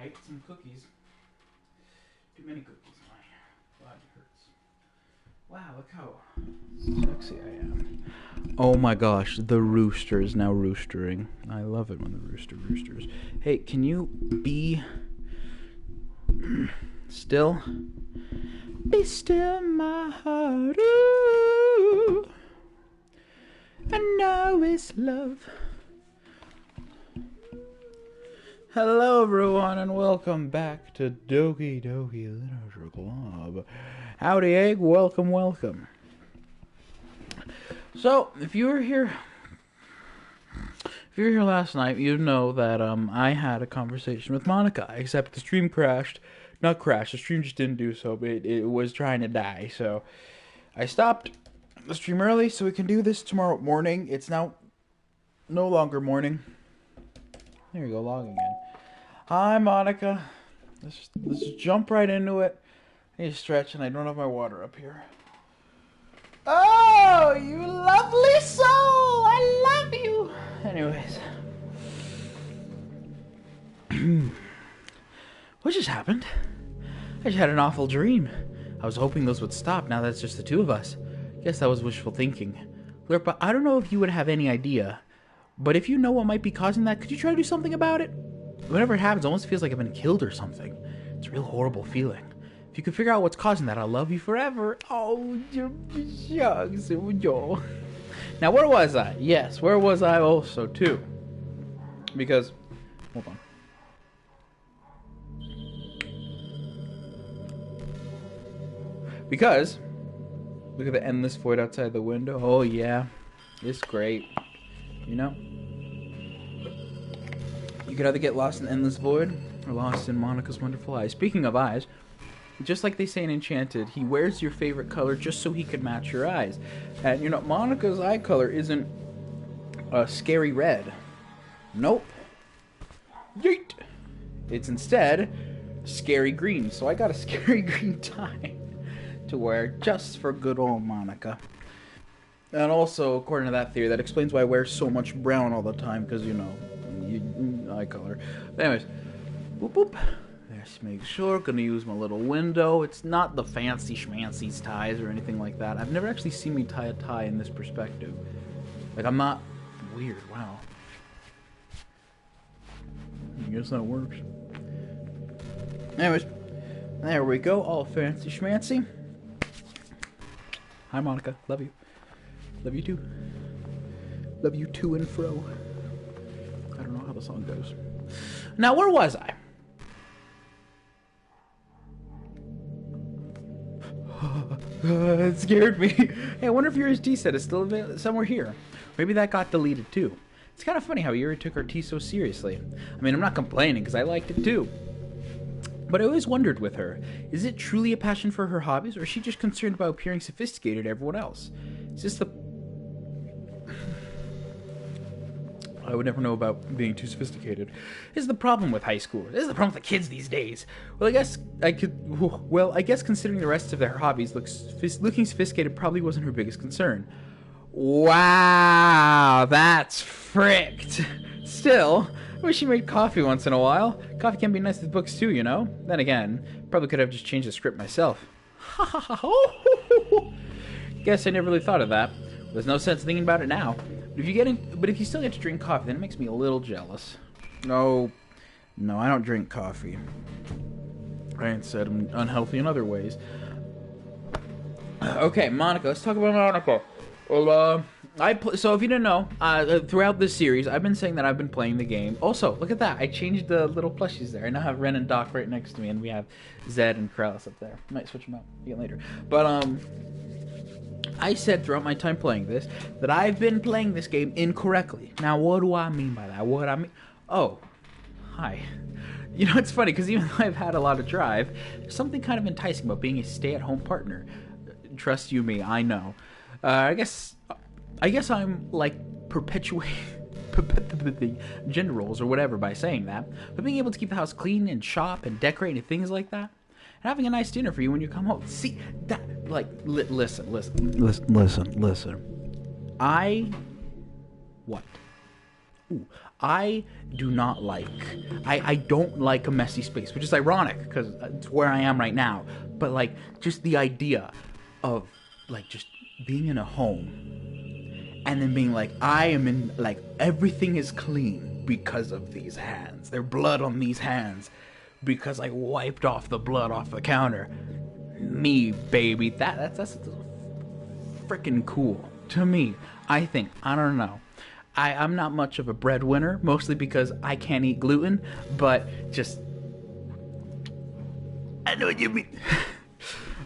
I ate some cookies. Too many cookies. My body hurts. Wow, look how sexy I am. Oh my gosh, the rooster is now roostering. I love it when the rooster roosters. Hey, can you be still? Be still, my heart. Ooh. I know it's love. Hello, everyone, and welcome back to Doki Doki Literature Club. Howdy, egg. Welcome, welcome. So, if you were here last night, you'd know that I had a conversation with Monika. Except the stream crashed. Not crashed. The stream just didn't do so, but it was trying to die. So, I stopped the stream early so we can do this tomorrow morning. It's now no longer morning. There you go, logging in. Hi, Monika. Let's just jump right into it. I need to stretch, and I don't have my water up here. Oh, you lovely soul! I love you! Anyways. What just happened? I just had an awful dream. I was hoping those would stop now that it's just the two of us. Guess that was wishful thinking. Lurpa, I don't know if you would have any idea, but if you know what might be causing that, could you try to do something about it? Whenever it happens, it almost feels like I've been killed or something. It's a real horrible feeling. If you could figure out what's causing that, I'll love you forever. Oh, shucks. Now, where was I? Yes, where was I also, too? Because, hold on. Because, look at the endless void outside the window. Oh, yeah. It's great. You know? You could either get lost in endless void or lost in Monika's wonderful eyes. Speaking of eyes, just like they say in Enchanted, he wears your favorite color just so he could match your eyes. And, you know, Monika's eye color isn't a scary red. Nope. Yeet! It's instead scary green. So I got a scary green tie to wear just for good old Monika. And also, according to that theory, that explains why I wear so much brown all the time, because, you know, eye color. But anyways, boop boop. Just make sure. Gonna use my little window. It's not the fancy schmancy ties or anything like that. I've never actually seen me tie a tie in this perspective. Like, I'm not weird. Wow. I guess that works. Anyways, there we go. All fancy schmancy. Hi, Monika. Love you. Love you too. Love you to and fro. I don't know how the song goes. Now, where was I? It scared me. Hey, I wonder if your tea set is still somewhere here. Maybe that got deleted too. It's kind of funny how Yuri took her tea so seriously. I mean, I'm not complaining because I liked it too. But I always wondered with her, is it truly a passion for her hobbies, or is she just concerned about appearing sophisticated to everyone else? Is this the... I would never know about being too sophisticated. This is the problem with high school. This is the problem with the kids these days. Well, I guess considering the rest of their hobbies, looking sophisticated probably wasn't her biggest concern. Wow, that's fricked. Still, I wish she made coffee once in a while. Coffee can be nice with books too, you know? Then again, probably could have just changed the script myself. Guess I never really thought of that. There's no sense thinking about it now. But if you still get to drink coffee, then it makes me a little jealous. No, I don't drink coffee. I ain't said I'm unhealthy in other ways. Okay, Monika. Let's talk about Monika. Well, so if you didn't know, throughout this series, I've been saying that I've been playing the game. Also, look at that. I changed the little plushies there. I now have Ren and Doc right next to me, and we have Zed and Krallis up there. Might switch them out again later. But, I said throughout my time playing this that I've been playing this game incorrectly. Now, what do I mean by that? Oh, hi. You know, it's funny, because even though I've had a lot of drive, there's something kind of enticing about being a stay-at-home partner. Trust you me, I know. I guess I'm, like, perpetuating gender roles or whatever by saying that. But being able to keep the house clean and shop and decorate and things like that, and having a nice dinner for you when you come home. See, that, like, listen. What? I do not like, I don't like a messy space, which is ironic because it's where I am right now. But like, just the idea of like just being in a home and then being like, I am in, like, everything is clean because of these hands. There's blood on these hands because I wiped off the blood off the counter. Me, baby. That's freaking cool to me. I think, I don't know. I'm not much of a breadwinner, mostly because I can't eat gluten, but just, I know what you mean.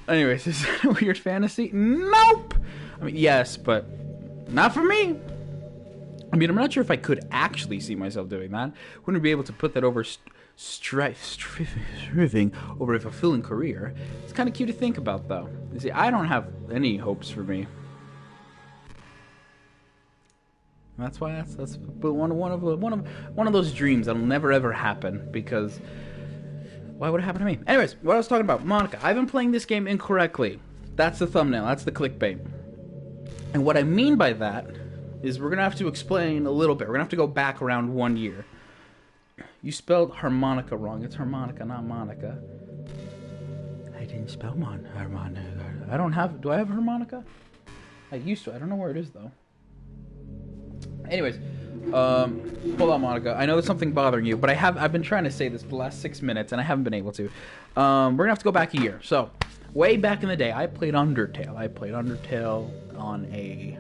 Anyways, is that a weird fantasy? Nope! I mean, yes, but not for me. I mean, I'm not sure if I could actually see myself doing that. Wouldn't be able to put that over striving over a fulfilling career. It's kind of cute to think about, though. You see, I don't have any hopes for me. That's why that's one of those dreams that'll never ever happen, because why would it happen to me? Anyways, what I was talking about, Monika. I've been playing this game incorrectly. That's the thumbnail. That's the clickbait. And what I mean by that is we're gonna have to explain a little bit. We're gonna have to go back around 1 year. You spelled harmonica wrong. It's harmonica, not Monica. I didn't spell harmonica. I don't have. Do I have harmonica? I used to. I don't know where it is though. Anyways, hold on, Monika. I know there's something bothering you, but I've been trying to say this for the last 6 minutes, and I haven't been able to. We're gonna have to go back a year. So, way back in the day, I played Undertale. I played Undertale on a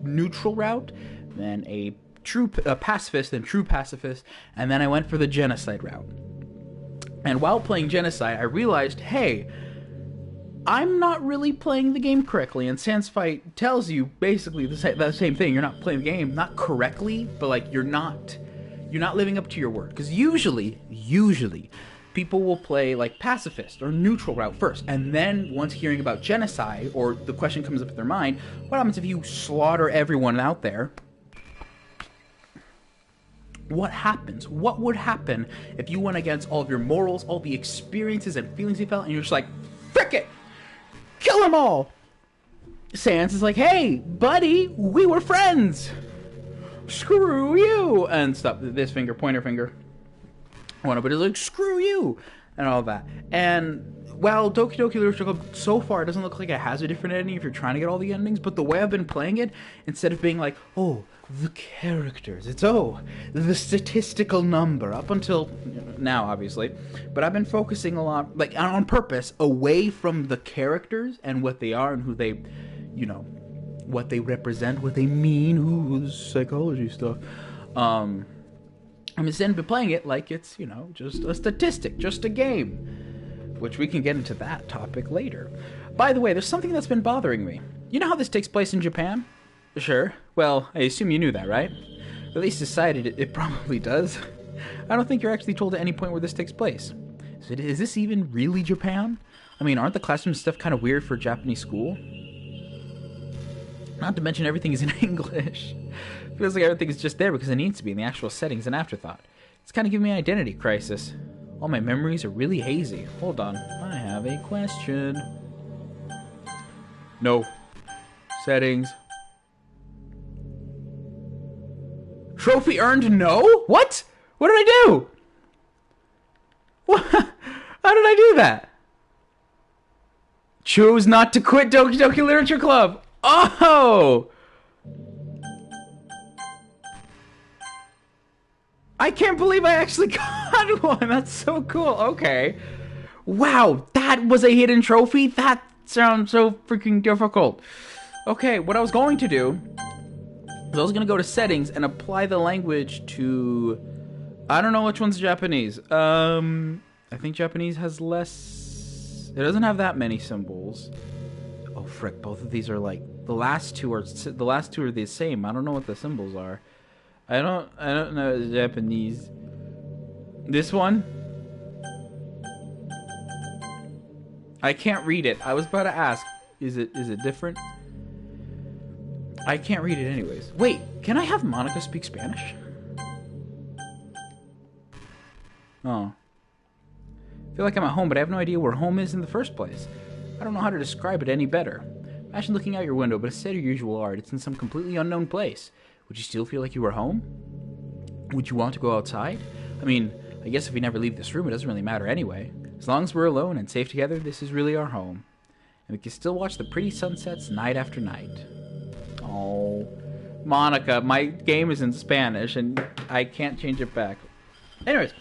neutral route, then a true pacifist, then true pacifist, and then I went for the genocide route. And while playing genocide, I realized, hey, I'm not really playing the game correctly, and Sans Fight tells you basically the same thing. You're not playing the game, not correctly, but like you're not living up to your word. Because usually, people will play like pacifist or neutral route first, and then once hearing about genocide, or the question comes up in their mind, what happens if you slaughter everyone out there? What happens? What would happen if you went against all of your morals, all the experiences and feelings you felt, and you're just like, frick it! Kill them all! Sans is like, hey, buddy, we were friends! Screw you! And stuff. This finger, pointer finger. One of it is like, screw you! And all that. And while Doki Doki Literature Club, so far, it doesn't look like it has a different ending if you're trying to get all the endings, but the way I've been playing it, instead of being like, oh, the characters, it's, oh, the statistical number, up until now, obviously, but I've been focusing a lot, like, on purpose, away from the characters and what they are and who they, you know, what they represent, what they mean, ooh, this psychology stuff. I'm instead been playing it like it's, you know, just a statistic, just a game, which we can get into that topic later. By the way, there's something that's been bothering me. You know how this takes place in Japan? Sure. Well, I assume you knew that, right? At least decided it probably does. I don't think you're actually told at any point where this takes place. So is this even really Japan? I mean, aren't the classroom stuff kind of weird for a Japanese school? Not to mention everything is in English. Feels like everything is just there because it needs to be, and the actual setting's an afterthought. It's kind of giving me an identity crisis. All my memories are really hazy. Hold on. I have a question. No. Settings. Trophy earned? No? What? What did I do? What? How did I do that? Chose not to quit Doki Doki Literature Club. Oh! I can't believe I actually got one. That's so cool. Okay. Wow, that was a hidden trophy? That sounds so freaking difficult. Okay, what I was going to do is I was going to go to settings and apply the language to... I don't know which one's Japanese. I think Japanese has less... It doesn't have that many symbols. Oh, frick, both of these are like... The last two are the same. I don't know what the symbols are. I don't know Japanese. This one? I can't read it. I was about to ask, is it different? I can't read it anyways. Wait, can I have Monika speak Spanish? Oh. I feel like I'm at home, but I have no idea where home is in the first place. I don't know how to describe it any better. Imagine looking out your window, but instead of your usual art, it's in some completely unknown place. Would you still feel like you were home? Would you want to go outside? I mean, I guess if we never leave this room, it doesn't really matter anyway. As long as we're alone and safe together, this is really our home. And we can still watch the pretty sunsets night after night. Oh, Monica, my game is in Spanish and I can't change it back. Anyways,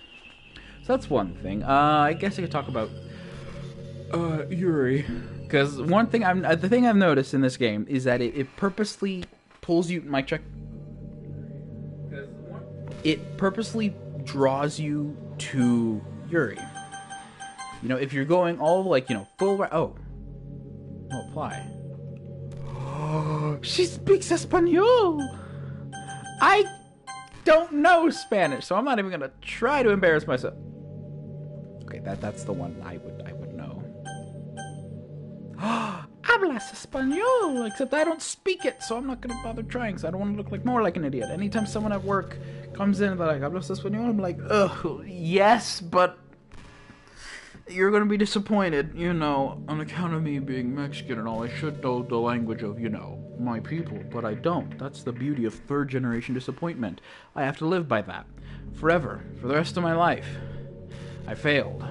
so that's one thing. I guess I could talk about Yuri. Because the thing I've noticed in this game is that it purposely pulls you, mic check. It purposely draws you to Yuri. You know, if you're going all like, you know, full, no apply. She speaks Espanol. I don't know Spanish, so I'm not even gonna try to embarrass myself. Okay, that's the one I would know. Hablas Espanol, except I don't speak it, so I'm not gonna bother trying, because I don't want to look like more like an idiot. Anytime someone at work comes in and they're like, hablas Espanol, I'm like, ugh, yes, but you're gonna be disappointed, you know, on account of me being Mexican and all. I should know the language of, you know, my people, but I don't. That's the beauty of third generation disappointment. I have to live by that. Forever. For the rest of my life. I failed.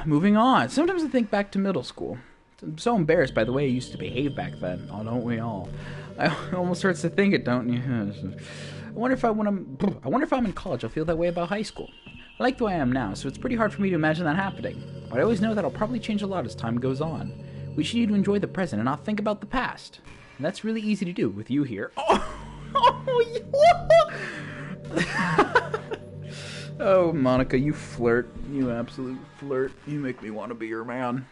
Moving on. Sometimes I think back to middle school. I'm so embarrassed by the way I used to behave back then. Oh, don't we all? I almost hurts to think it, don't you? I wonder if I'm in college, I'll feel that way about high school. I like the way I am now, so it's pretty hard for me to imagine that happening. But I always know that I'll probably change a lot as time goes on. We should need to enjoy the present and not think about the past. And that's really easy to do with you here. Oh, Monica, you flirt. You absolute flirt. You make me want to be your man.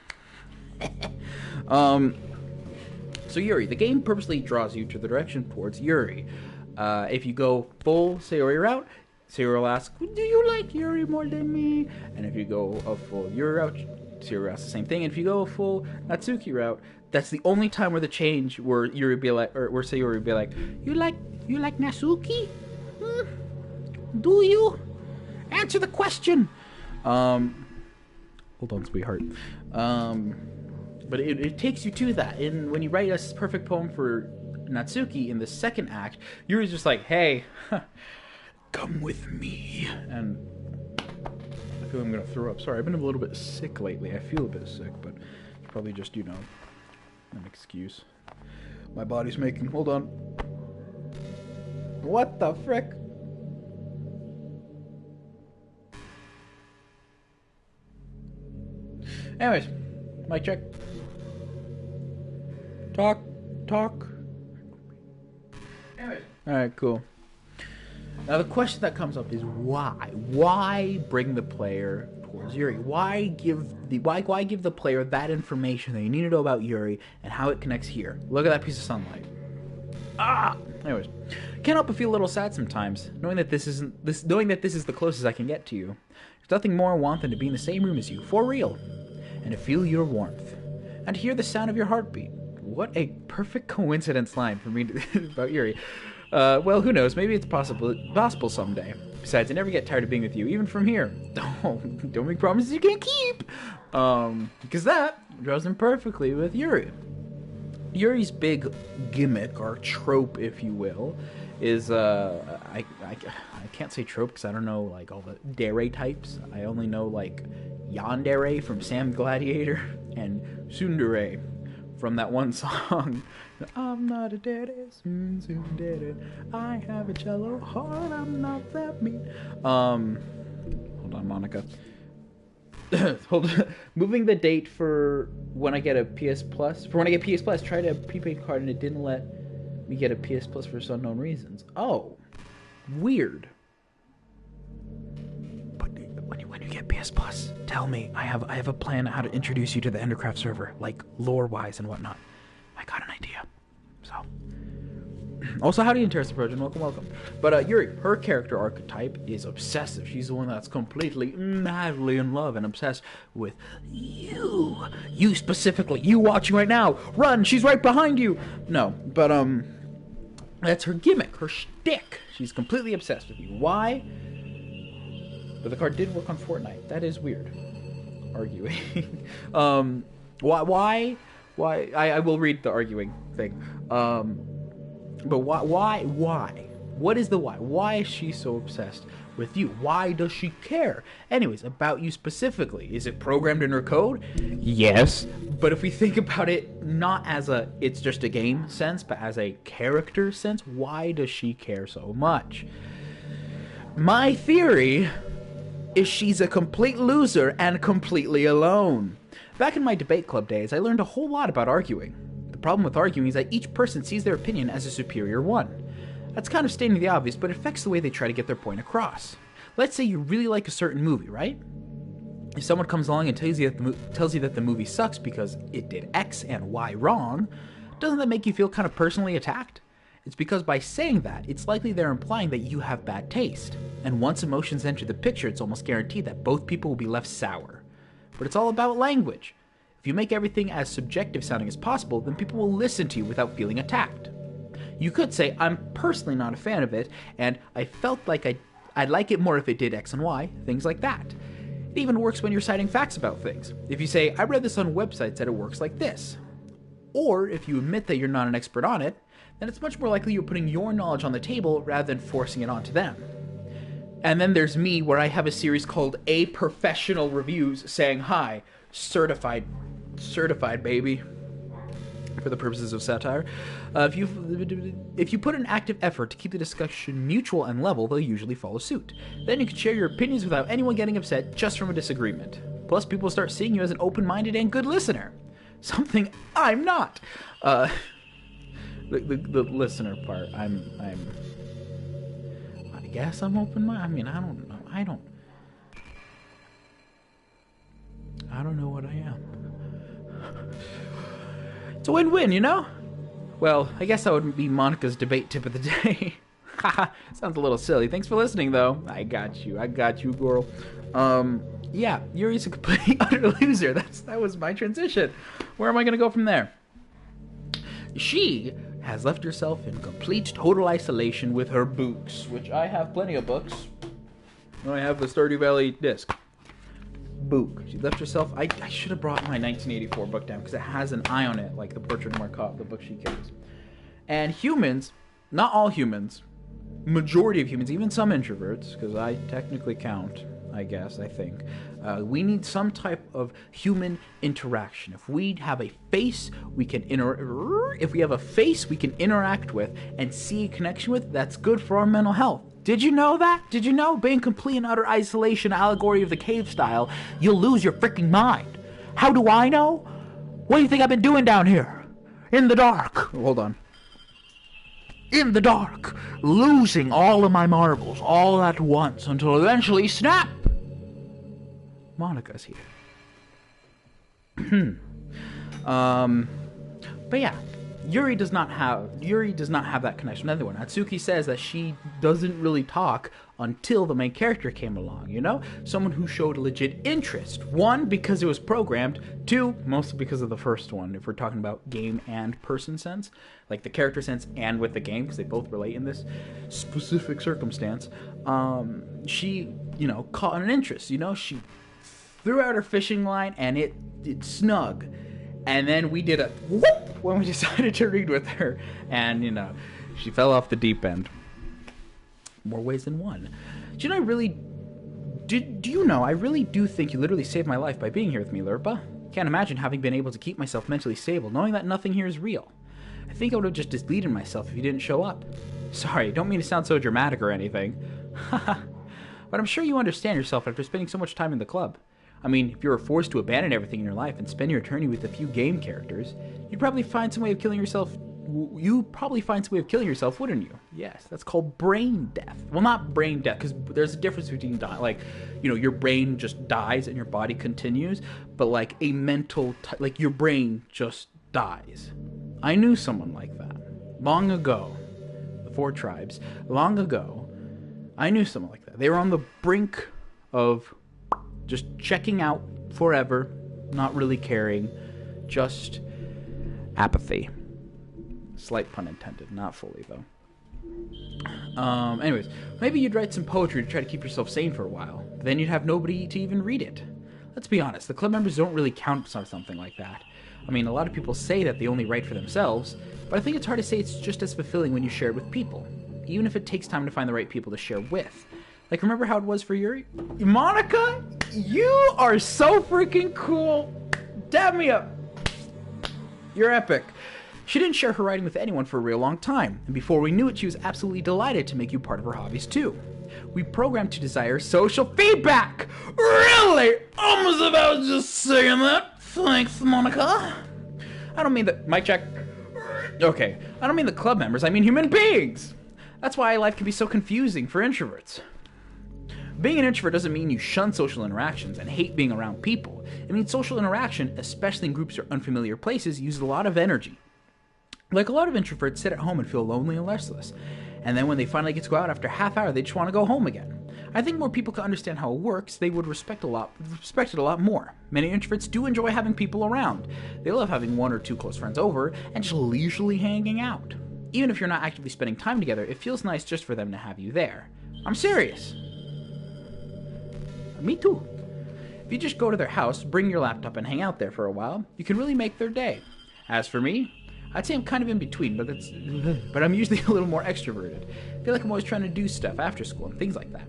So Yuri, the game purposely draws you to the direction towards Yuri. If you go full Sayori route, Sayori will ask, do you like Yuri more than me? And if you go a full Yuri route, Sayori asks the same thing. And if you go a full Natsuki route, that's the only time where the change where Yuri be like, or where Sayori would be like, you like Natsuki? Do you? Answer the question. Hold on, sweetheart. But it takes you to that. And when you write a perfect poem for Natsuki in the second act, Yuri's just like, hey, come with me. And I feel I'm gonna throw up. Sorry, I've been a little bit sick lately. I feel a bit sick, but it's probably just, you know, an excuse. My body's making, hold on. What the frick? Anyways, mic check. Talk. Anyways. Alright, cool. Now the question that comes up is why? Why bring the player towards Yuri? Why give the player that information that you need to know about Yuri and how it connects here? Look at that piece of sunlight. Anyways, can't help but feel a little sad sometimes, knowing that this is the closest I can get to you. There's nothing more I want than to be in the same room as you, for real, and to feel your warmth, and to hear the sound of your heartbeat. What a perfect coincidence line for me about Yuri. Well, who knows? Maybe it's possible someday. Besides, I never get tired of being with you, even from here. Don't make promises you can't keep. Because that draws in perfectly with Yuri. Yuri's big gimmick, or trope, if you will, is, I can't say trope because I don't know, like, all the dere types. I only know, like, yandere from Sam Gladiator and tsundere from that one song. I'm not a dere, tsundere. I have a cello heart, I'm not that mean. Hold on, Monica. Moving the date for when I get a PS Plus. For when I get PS Plus, tried a prepaid card and it didn't let me get a PS Plus for some unknown reasons. Oh, weird. But when you get PS Plus, tell me. I have a plan on how to introduce you to the Endercraft server, like lore-wise and whatnot. I got an idea. So. Also, howdy, Interesting Project. Welcome. But Yuri, her character archetype is obsessive. She's the one that's completely madly in love and obsessed with you. You specifically. You watching right now. Run, she's right behind you. No, but that's her gimmick, her shtick. She's completely obsessed with you. Why? But the card did work on Fortnite. That is weird. Arguing. Why? I will read the arguing thing. But why? What is the why? Why is she so obsessed with you? Why does she care? Anyways, about you specifically. Is it programmed in her code? Yes. But if we think about it not as a it's just a game sense, but as a character sense, why does she care so much? My theory is she's a complete loser and completely alone. Back in my debate club days, I learned a whole lot about arguing. The problem with arguing is that each person sees their opinion as a superior one. That's kind of stating the obvious, but it affects the way they try to get their point across. Let's say you really like a certain movie, right? If someone comes along and tells you that the movie sucks because it did X and Y wrong, doesn't that make you feel kind of personally attacked? It's because by saying that, it's likely they're implying that you have bad taste. And once emotions enter the picture, it's almost guaranteed that both people will be left sour. But it's all about language. If you make everything as subjective sounding as possible, then people will listen to you without feeling attacked. You could say, I'm personally not a fan of it, and I felt like I'd like it more if it did X and Y, things like that. It even works when you're citing facts about things. If you say, I read this on websites that it works like this. Or if you admit that you're not an expert on it, then it's much more likely you're putting your knowledge on the table rather than forcing it onto them. And then there's me, where I have a series called A Professional Reviews saying, hi, certified baby, for the purposes of satire. If you put an active effort to keep the discussion mutual and level, they'll usually follow suit. Then you can share your opinions without anyone getting upset just from a disagreement. Plus, people start seeing you as an open-minded and good listener. Something I'm not. The listener part, I guess I'm open-minded. I mean, I don't know. I don't know what I am. It's a win-win, you know? Well, I guess that would be Monika's debate tip of the day. Haha, sounds a little silly. Thanks for listening, though. I got you, girl. Yeah, Yuri's a complete utter loser. That was my transition. Where am I gonna go from there? She has left herself in complete, total isolation with her books, which I have plenty of books. I have the Stardew Valley disc. Book. She left herself. I should have brought my 1984 book down because it has an eye on it, like the Portrait of Marcotte, the book she carries. And humans, not all humans, majority of humans, even some introverts, because I technically count, I think, we need some type of human interaction. If we have a face we can interact with and see a connection with, that's good for our mental health. Did you know that? Did you know? Being complete and utter isolation, allegory of the cave style, you'll lose your freaking mind. How do I know? What do you think I've been doing down here? In the dark. Hold on. In the dark. Losing all of my marbles all at once until eventually, snap! Monika's here. But yeah. Yuri does not have that connection with anyone. Atsuki says that she doesn't really talk until the main character came along, you know? Someone who showed a legit interest. One, because it was programmed. Two, mostly because of the first one, if we're talking about game and person sense. Like the character sense and with the game, because they both relate in this specific circumstance. She, caught an interest, She threw out her fishing line and it snug. And then we did a whoop when we decided to read with her. And, she fell off the deep end. More ways than one. Do you know, I really do think you literally saved my life by being here with me, Lurpa. Can't imagine having been able to keep myself mentally stable, knowing that nothing here is real. I think I would have just deleted myself if you didn't show up. Sorry, don't mean to sound so dramatic or anything. But I'm sure you understand yourself after spending so much time in the club. I mean, if you were forced to abandon everything in your life and spend your eternity with a few game characters, you'd probably find some way of killing yourself. Wouldn't you? Yes, that's called brain death. Well, not brain death, because there's a difference between your brain just dies and your body continues, but like a mental, your brain just dies. I knew someone like that long ago. The 4 tribes. Long ago, I knew someone like that. They were on the brink of just checking out forever, not really caring, just apathy. Slight pun intended, not fully though. Anyways, maybe you'd write some poetry to try to keep yourself sane for a while. Then you'd have nobody to even read it. Let's be honest, the club members don't really count on something like that. I mean, a lot of people say that they only write for themselves, but I think it's hard to say it's just as fulfilling when you share it with people. even if it takes time to find the right people to share with. Like, remember how it was for Yuri? Monika, you are so freaking cool. Dab me up. You're epic. She didn't share her writing with anyone for a real long time, and before we knew it, she was absolutely delighted to make you part of her hobbies too. We programmed to desire social feedback! Really? I was about just saying that. Thanks, Monika. I don't mean the... Mic check. Okay. I don't mean the club members, I mean human beings! That's why life can be so confusing for introverts. Being an introvert doesn't mean you shun social interactions and hate being around people. It means social interaction, especially in groups or unfamiliar places, uses a lot of energy. Like, a lot of introverts sit at home and feel lonely and restless. And then when they finally get to go out after a half hour, they just want to go home again. I think more people could understand how it works, they would respect it a lot more. Many introverts do enjoy having people around. They love having one or two close friends over and just leisurely hanging out. Even if you're not actively spending time together, it feels nice just for them to have you there. I'm serious. Me too. If you just go to their house, bring your laptop and hang out there for a while, you can really make their day. As for me, I'd say I'm kind of in between, but I'm usually a little more extroverted. I feel like I'm always trying to do stuff after school and things like that.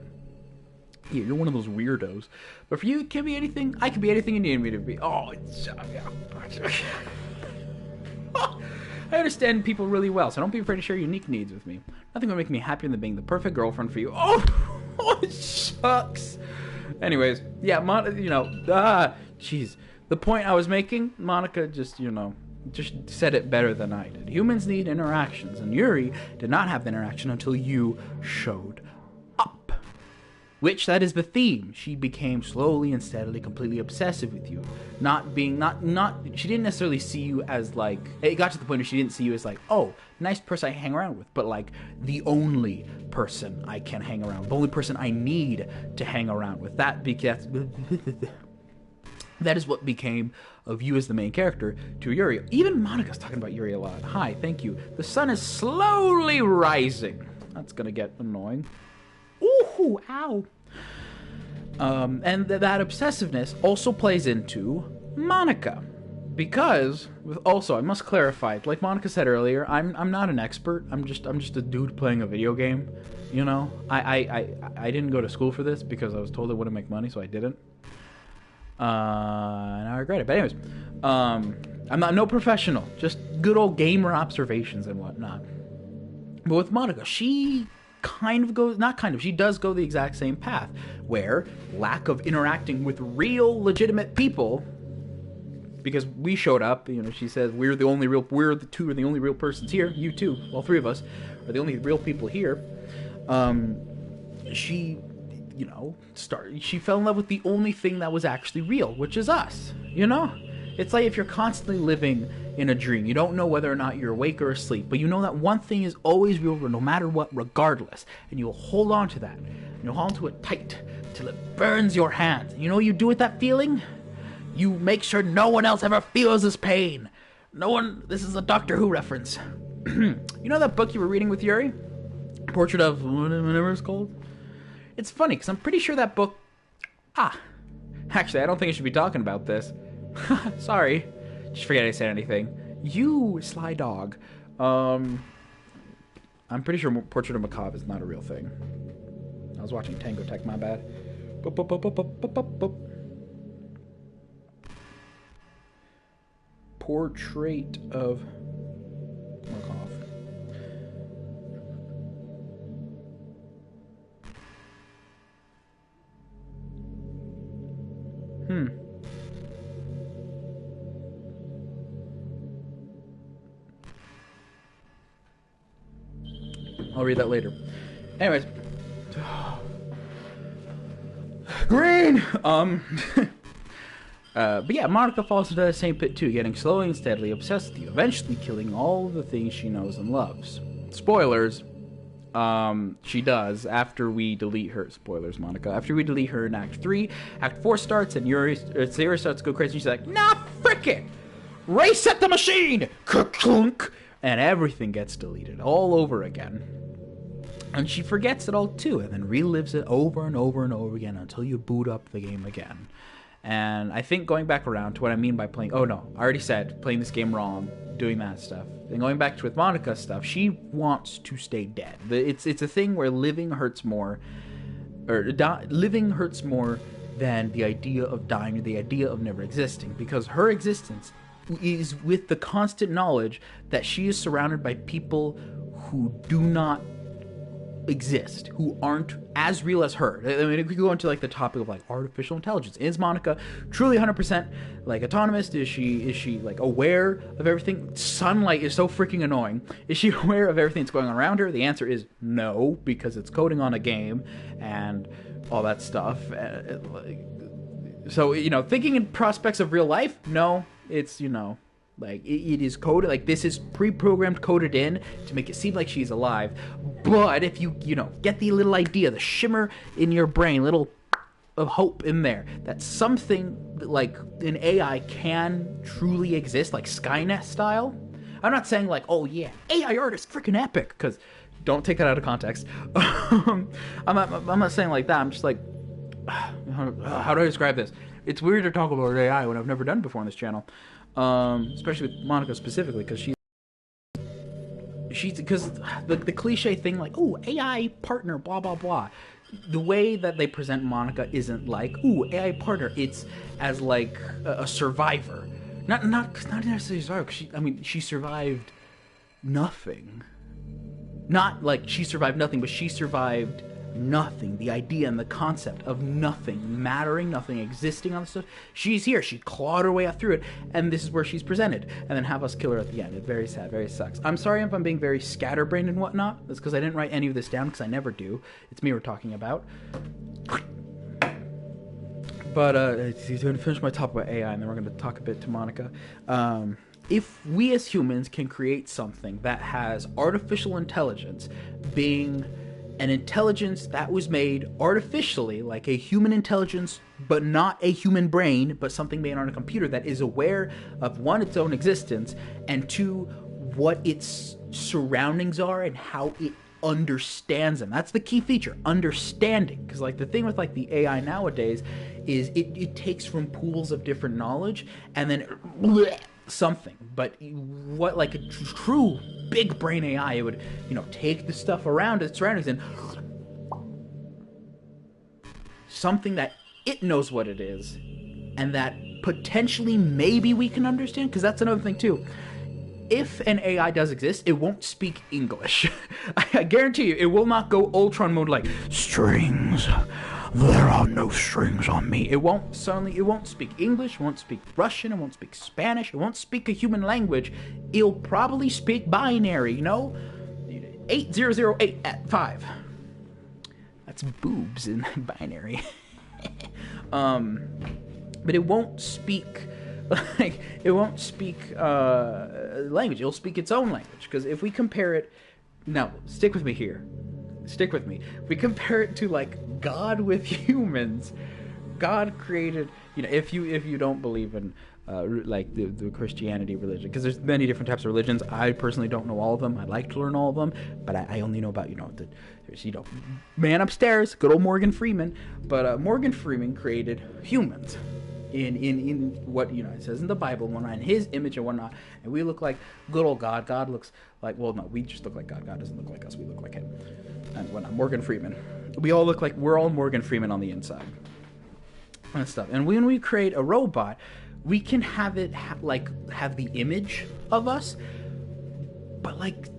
Yeah, you're one of those weirdos. But for you, it can be anything. I can be anything you need me to be. Oh, I understand people really well, so don't be afraid to share unique needs with me. Nothing will make me happier than being the perfect girlfriend for you. Oh, shucks. Anyways, yeah, jeez. The point I was making, Monika just said it better than I did. Humans need interactions, and Yuri did not have the interaction until you showed up. Which, that is the theme. She became slowly and steadily completely obsessive with you. She didn't necessarily see you as, like, it got to the point where she didn't see you as, like, oh, nice person I hang around with, but, like, the only person I can hang around with, the only person I need to hang around with. That is what became of you as the main character to Yuri. Even Monika's talking about Yuri a lot. Hi, thank you. The sun is slowly rising. That's gonna get annoying. Ooh, ow. And that obsessiveness also plays into Monika. Because, also, I must clarify, like Monika said earlier, I'm not an expert. I'm just a dude playing a video game. You know? I didn't go to school for this because I was told it wouldn't make money, so I didn't. And I regret it. But anyways, I'm no professional, just good old gamer observations and whatnot. But with Monika, she she does go the exact same path, where lack of interacting with real, legitimate people, because we showed up, she says, we're the only real persons here, you too, all three of us, are the only real people here. She fell in love with the only thing that was actually real, which is us, It's like if you're constantly living in a dream. You don't know whether or not you're awake or asleep, but you know that one thing is always real no matter what, regardless. And you'll hold on to that. And you'll hold on to it tight till it burns your hands. You know what you do with that feeling? You make sure no one else ever feels this pain. This is a Doctor Who reference. You know that book you were reading with Yuri? Portrait of whatever it's called? It's funny, because I'm pretty sure that book... Actually, I don't think I should be talking about this. Sorry. Just forget I said anything. You sly dog. I'm pretty sure Portrait of Macabre is not a real thing. I was watching Tango Tech, my bad. Portrait of Macabre. I'll read that later. Anyways. Green! But yeah, Monika falls into the same pit too, getting slowly and steadily obsessed with you, eventually killing all the things she knows and loves. Spoilers. She does after we delete her. Spoilers, Monika. After we delete her in Act 3, Act 4 starts and Sayori starts to go crazy. She's like, nah, frick it! Reset the machine! Ka-clunk! And everything gets deleted all over again. And she forgets it all too, and then relives it over and over and over again until you boot up the game again. And I think going back around to what I mean by playing, oh no, I already said playing this game wrong, doing that stuff. Then going back to with Monika's stuff, she wants to stay dead. It's a thing where living hurts more, or living hurts more than the idea of dying, or the idea of never existing, because her existence is with the constant knowledge that she is surrounded by people who do not exist, who aren't as real as her. I mean, if we go into like the topic of like artificial intelligence, is Monika truly 100% like autonomous? Is she like aware of everything? Sunlight is so freaking annoying. Is she aware of everything that's going on around her? The answer is no, because it's coding on a game and all that stuff. So, you know, thinking in prospects of real life, no, it's, you know, like, it is coded, like, this is pre-programmed, coded in to make it seem like she's alive. But if you know, get the little idea, the shimmer in your brain, little of hope in there, that something like an AI can truly exist, like Skynet style. I'm not saying like, oh yeah, AI art is freaking epic, because don't take that out of context. I'm not saying like that. I'm just like, how do I describe this? It's weird to talk about AI when I've never done it before on this channel. Especially with Monika specifically, because because the cliche thing like, oh, AI partner, blah blah blah. The way that they present Monika isn't like, ooh, AI partner. It's as like a survivor, not necessarily a survivor. She survived nothing. Not like she survived nothing, but she survived nothing. The idea and the concept of nothing mattering, nothing existing on the stuff. She's here. She clawed her way out through it, and this is where she's presented. And then have us kill her at the end. It's very sad, very sucks. I'm sorry if I'm being very scatterbrained and whatnot. That's because I didn't write any of this down, because I never do. It's me we're talking about. But to finish my talk about AI, and then we're going to talk a bit to Monika. If we as humans can create something that has artificial intelligence, being an intelligence that was made artificially, like a human intelligence, but not a human brain, but something made on a computer that is aware of, one, its own existence, and two, what its surroundings are and how it understands them. That's the key feature, understanding. Because like the thing with like the AI nowadays is it takes from pools of different knowledge and then something. But what like a true big brain AI, it would, you know, take the stuff around its surroundings and something that it knows what it is and that potentially maybe we can understand. Because that's another thing too. If an AI does exist, it won't speak English. I guarantee you, it will not go Ultron mode like, strings, there are no strings on me. It won't speak English, it won't speak Russian, it won't speak Spanish, it won't speak a human language. It'll probably speak binary, you know? 8008 at 5. That's boobs in binary. But it won't speak... like, it won't speak language. It'll speak its own language. Because if we compare it... Now, stick with me here. Stick with me. If we compare it to, like, God with humans, God created... You know, if you don't believe in, like, the Christianity religion, because there's many different types of religions. I personally don't know all of them. I'd like to learn all of them. But I only know about, there's, man upstairs, good old Morgan Freeman. But Morgan Freeman created humans. In what, it says in the Bible, in his image and whatnot, and we look like good old God. God looks like, well, no, we just look like God. God doesn't look like us. We look like him. And whatnot. Morgan Freeman. We all look like, we're all Morgan Freeman on the inside. And stuff. And when we create a robot, we can have it have the image of us, but like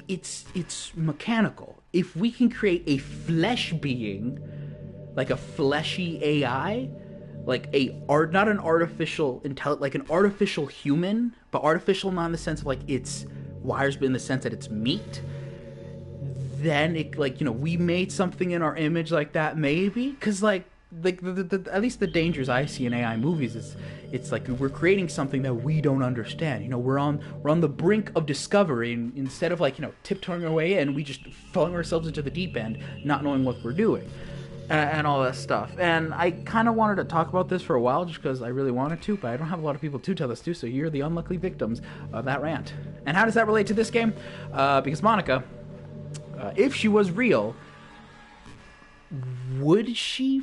it's mechanical. If we can create a flesh being, like a fleshy AI, like not an artificial like an artificial human, but artificial not in the sense of like it's wires, but in the sense that it's meat. Then it we made something in our image like that, maybe, because like the at least the dangers I see in AI movies is it's like we're creating something that we don't understand. We're on the brink of discovery, and instead of tiptoeing our way in, we just flung ourselves into the deep end, not knowing what we're doing. And all that stuff. And I kind of wanted to talk about this for a while just because I really wanted to, but I don't have a lot of people to tell this to, so you're the unlucky victims of that rant. And how does that relate to this game? Because Monika, if she was real, would she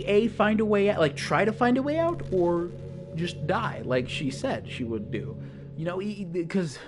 A, find a way out, like try to find a way out, or just die like she said she would do? You know, because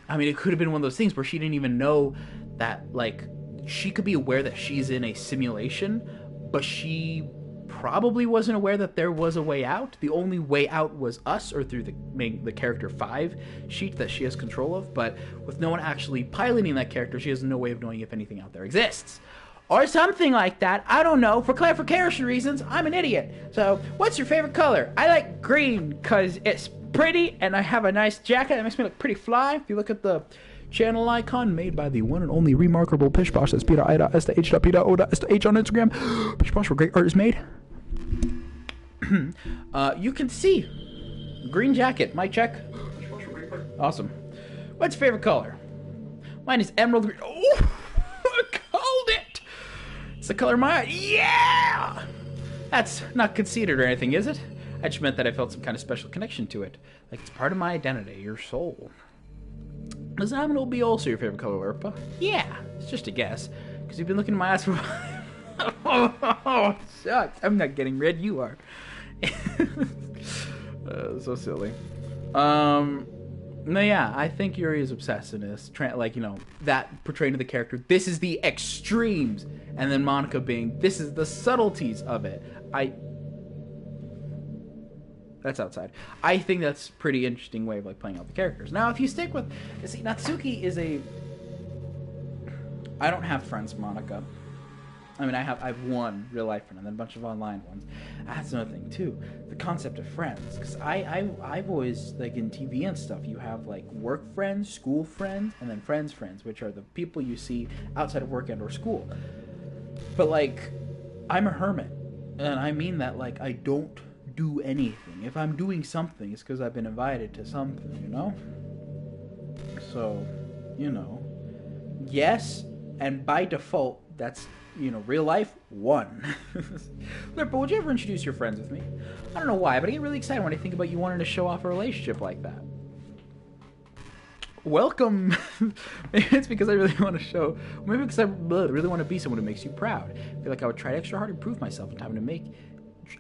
I mean, it could have been one of those things where she didn't even know that, like, she could be aware that she's in a simulation, but she probably wasn't aware that there was a way out. The only way out was us, or through the character 5 sheet that she has control of, but with no one actually piloting that character, she has no way of knowing if anything out there exists. Or something like that. I don't know. For clarification reasons, I'm an idiot. So, what's your favorite color? I like green because it's pretty and I have a nice jacket that makes me look pretty fly. If you look at the channel icon made by the one and only Remarkerable Pishposh, that's P.I.S.H.P.O.S.H on Instagram. Pishposh, where great art is made. You can see green jacket. Mic check. Awesome. What's your favorite color? Mine is emerald green. Oh, I called it. It's the color of my eye. Yeah! That's not conceited or anything, is it? I just meant that I felt some kind of special connection to it. Like it's part of my identity, your soul. Does emerald be also your favorite color, Urpa? Yeah, it's just a guess. Because you've been looking at my eyes for a while. Oh, shucks. I'm not getting red, you are. So silly. No, yeah, I think Yuri is obsessed in this. Like, you know, that portraying of the character, this is the extremes. And then Monika being, this is the subtleties of it. That's outside. I think that's a pretty interesting way of, like, playing out the characters. Now, if you stick with, see, Natsuki is a, I don't have friends, Monika. I mean, I have one real life friend and then a bunch of online ones. That's another thing too, the concept of friends. Because I've always, like in TV and stuff, you have like work friends, school friends, and then friends, which are the people you see outside of work and or school. But like, I'm a hermit, and I mean that like I don't do anything. If I'm doing something, it's because I've been invited to something, you know. So, you know, yes, and by default, that's, you know, real life, 1. But would you ever introduce your friends with me? I don't know why, but I get really excited when I think about you wanting to show off a relationship like that. Welcome. Maybe it's because I really want to show, maybe because I really want to be someone who makes you proud. I feel like I would try extra hard to improve myself in time to make,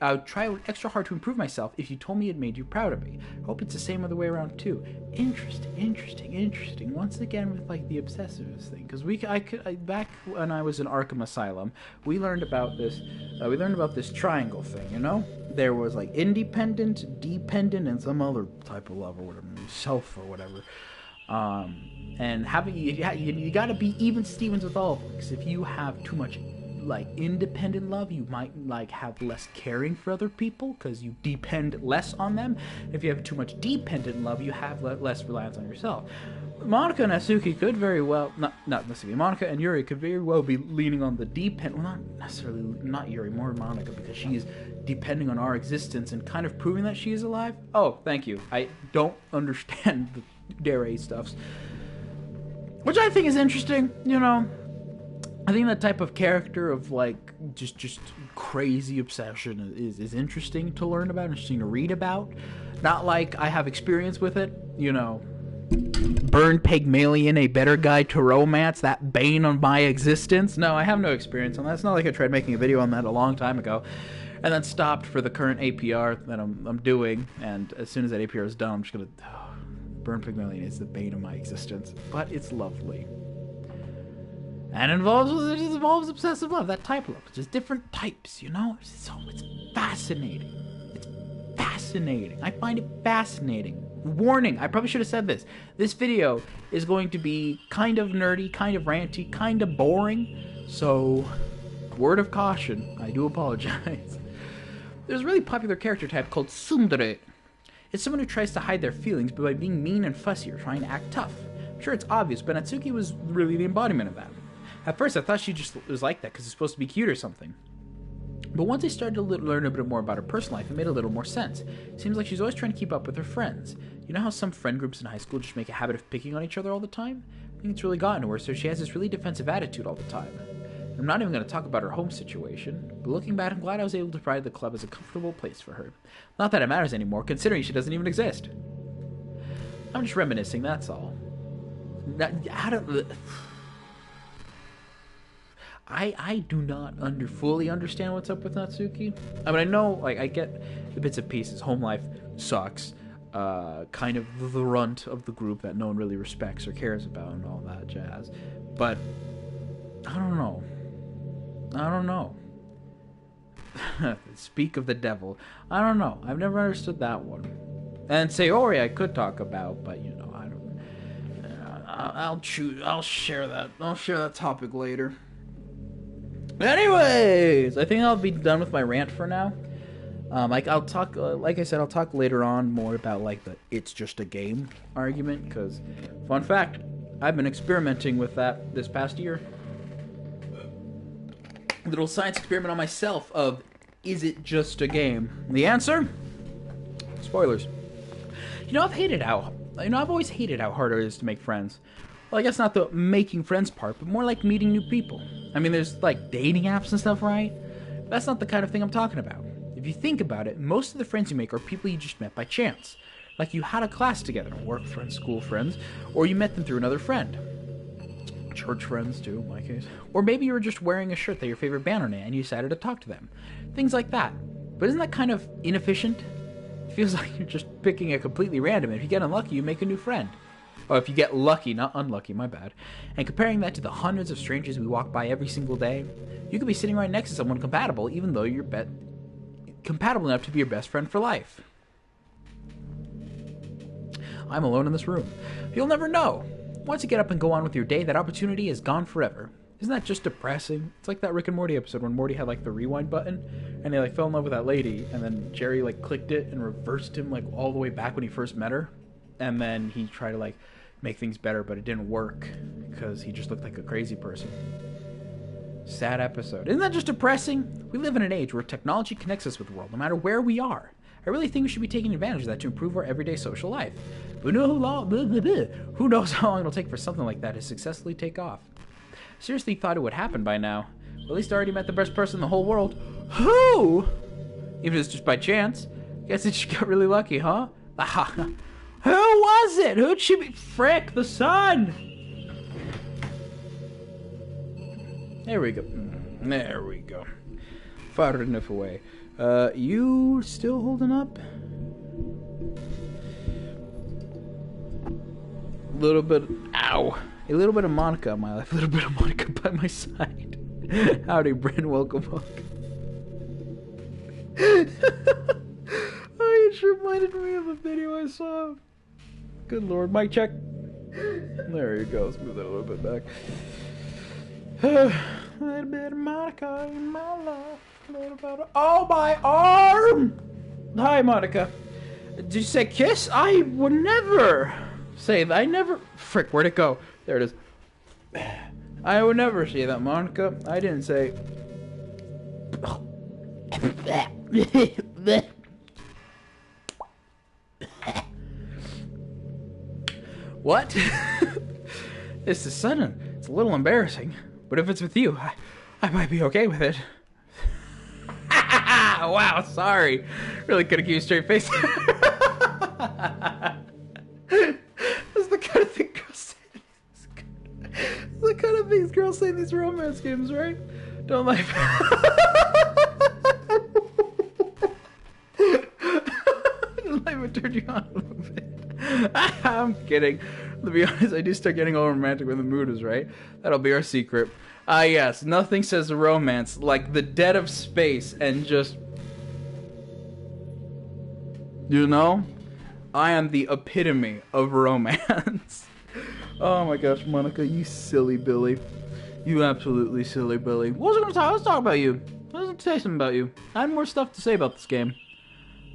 I would try extra hard to improve myself if you told me it made you proud of me. I hope it's the same other way around too. Interesting. Once again with like the obsessiveness thing, because back when I was in Arkham Asylum, we learned about this. We learned about this triangle thing. You know, there was like independent, dependent, and some other type of love or whatever, self or whatever. And having you got to be even Stevens with all of them, because if you have too much like independent love, you might like have less caring for other people because you depend less on them. If you have too much dependent love, you have less reliance on yourself. Monika and Natsuki could very well not Natsuki. Monika and Yuri could very well be leaning on the well, not necessarily, not Yuri, more Monika, because she's depending on our existence and kind of proving that she is alive. Oh, thank you. I don't understand the dare stuffs, which I think is interesting, you know. I think that type of character of like just crazy obsession is interesting to learn about, interesting to read about. Not like I have experience with it, you know. Burn Pygmalion, a better guide to romance, that bane of my existence. No, I have no experience on that. It's not like I tried making a video on that a long time ago and then stopped for the current APR that I'm doing, and as soon as that APR is done, I'm just gonna Burn Pygmalion is the bane of my existence. But it's lovely. And it involves obsessive love, that type of love. It's just different types, you know? It's fascinating. It's fascinating. I find it fascinating. Warning, I probably should have said this. This video is going to be kind of nerdy, kind of ranty, kind of boring. So, word of caution, I do apologize. There's a really popular character type called tsundere. It's someone who tries to hide their feelings by being mean and fussy or trying to act tough. I'm sure it's obvious, but Natsuki was really the embodiment of that. At first, I thought she just was like that because it's supposed to be cute or something. But once I started to learn a bit more about her personal life, it made a little more sense. It seems like she's always trying to keep up with her friends. You know how some friend groups in high school just make a habit of picking on each other all the time? I think it's really gotten to her, so she has this really defensive attitude all the time. I'm not even going to talk about her home situation, but looking back, I'm glad I was able to provide the club as a comfortable place for her. Not that it matters anymore, considering she doesn't even exist. I'm just reminiscing, that's all. I do not fully understand what's up with Natsuki. I mean, I know, like, I get the bits and pieces. Home life sucks. Kind of the runt of the group that no one really respects or cares about and all that jazz. But I don't know. Speak of the devil. I don't know. I've never understood that one. And Sayori I could talk about, but you know, I don't. I'll share that. I'll share that topic later. Anyways, I think I'll be done with my rant for now. Like I'll talk, like I said, I'll talk later on more about like the "it's just a game" argument. Because, fun fact, I've been experimenting with that this past year. Little science experiment on myself of, is it just a game? The answer? Spoilers. You know, I've always hated how hard it is to make friends. Well, I guess not the making friends part, but more like meeting new people. I mean, there's like dating apps and stuff, right? That's not the kind of thing I'm talking about. If you think about it, most of the friends you make are people you just met by chance. Like you had a class together, work friends, school friends, or you met them through another friend. Church friends, too, in my case. Or maybe you were just wearing a shirt that your favorite band on it and you decided to talk to them. Things like that. But isn't that kind of inefficient? It feels like you're just picking a completely random. If you get unlucky, you make a new friend. Or if you get lucky, not unlucky, my bad. And comparing that to the hundreds of strangers we walk by every single day, you could be sitting right next to someone compatible, even though you're compatible enough to be your best friend for life. I'm alone in this room. You'll never know. Once you get up and go on with your day, that opportunity is gone forever. Isn't that just depressing? It's like that Rick and Morty episode when Morty had like the rewind button and they like fell in love with that lady and then Jerry like clicked it and reversed him like all the way back when he first met her. And then he tried to like make things better, but it didn't work because he just looked like a crazy person. Sad episode. Isn't that just depressing? We live in an age where technology connects us with the world no matter where we are. I really think we should be taking advantage of that to improve our everyday social life. But who knows how long it'll take for something like that to successfully take off. I seriously thought it would happen by now. Well, at least I already met the best person in the whole world. Who? Even if it's just by chance. Guess it just got really lucky, huh? Who was it? Who'd she be? Frick, the sun! There we go. There we go. Far enough away. You still holding up? A little bit of Monika in my life. A little bit of Monika by my side. Howdy, Bryn. Welcome back. Oh, it reminded me of a video I saw. Good lord. Mic check. There you go. Let's move that a little bit back. A little bit of Monika in my life. Oh, my arm! Hi, Monika. Did you say kiss? I would never say that. I never... Frick, where'd it go? There it is. I would never say that, Monika. I didn't say... What? This is sudden. It's a little embarrassing. But if it's with you, I might be okay with it. Wow, sorry. Really could have kept a straight face. That's the kind of thing girls say. The kind of things girls say in these romance games, right? Don't like. Don't let me turn you on a little bit. I'm kidding. To be honest, I do start getting all romantic when the mood is right. That'll be our secret. Yes, nothing says romance like the dead of space and just... You know? I am the epitome of romance. Oh my gosh, Monika, you silly Billy. You absolutely silly Billy. What was I going to talk? Let's talk about you. I was going to say something about you. I had more stuff to say about this game.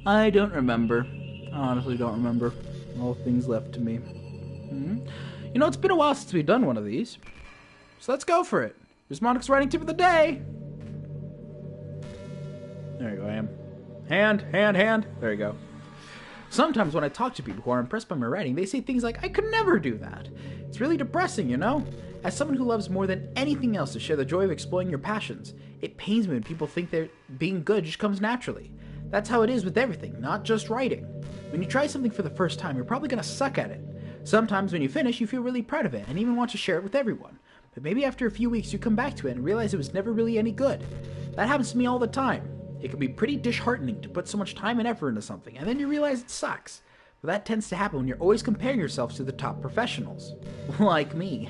I don't remember. I honestly don't remember. All things left to me. You know, it's been a while since we've done one of these. So let's go for it. Here's Monika's writing tip of the day. There you go, I am. Hand. There you go. Sometimes when I talk to people who are impressed by my writing, they say things like, I could never do that. It's really depressing, you know? As someone who loves more than anything else to share the joy of exploring your passions, it pains me when people think that being good just comes naturally. That's how it is with everything, not just writing. When you try something for the first time, you're probably going to suck at it. Sometimes when you finish, you feel really proud of it and even want to share it with everyone. but maybe after a few weeks you come back to it and realize it was never really any good. That happens to me all the time. It can be pretty disheartening to put so much time and effort into something, and then you realize it sucks. But that tends to happen when you're always comparing yourself to the top professionals. Like me.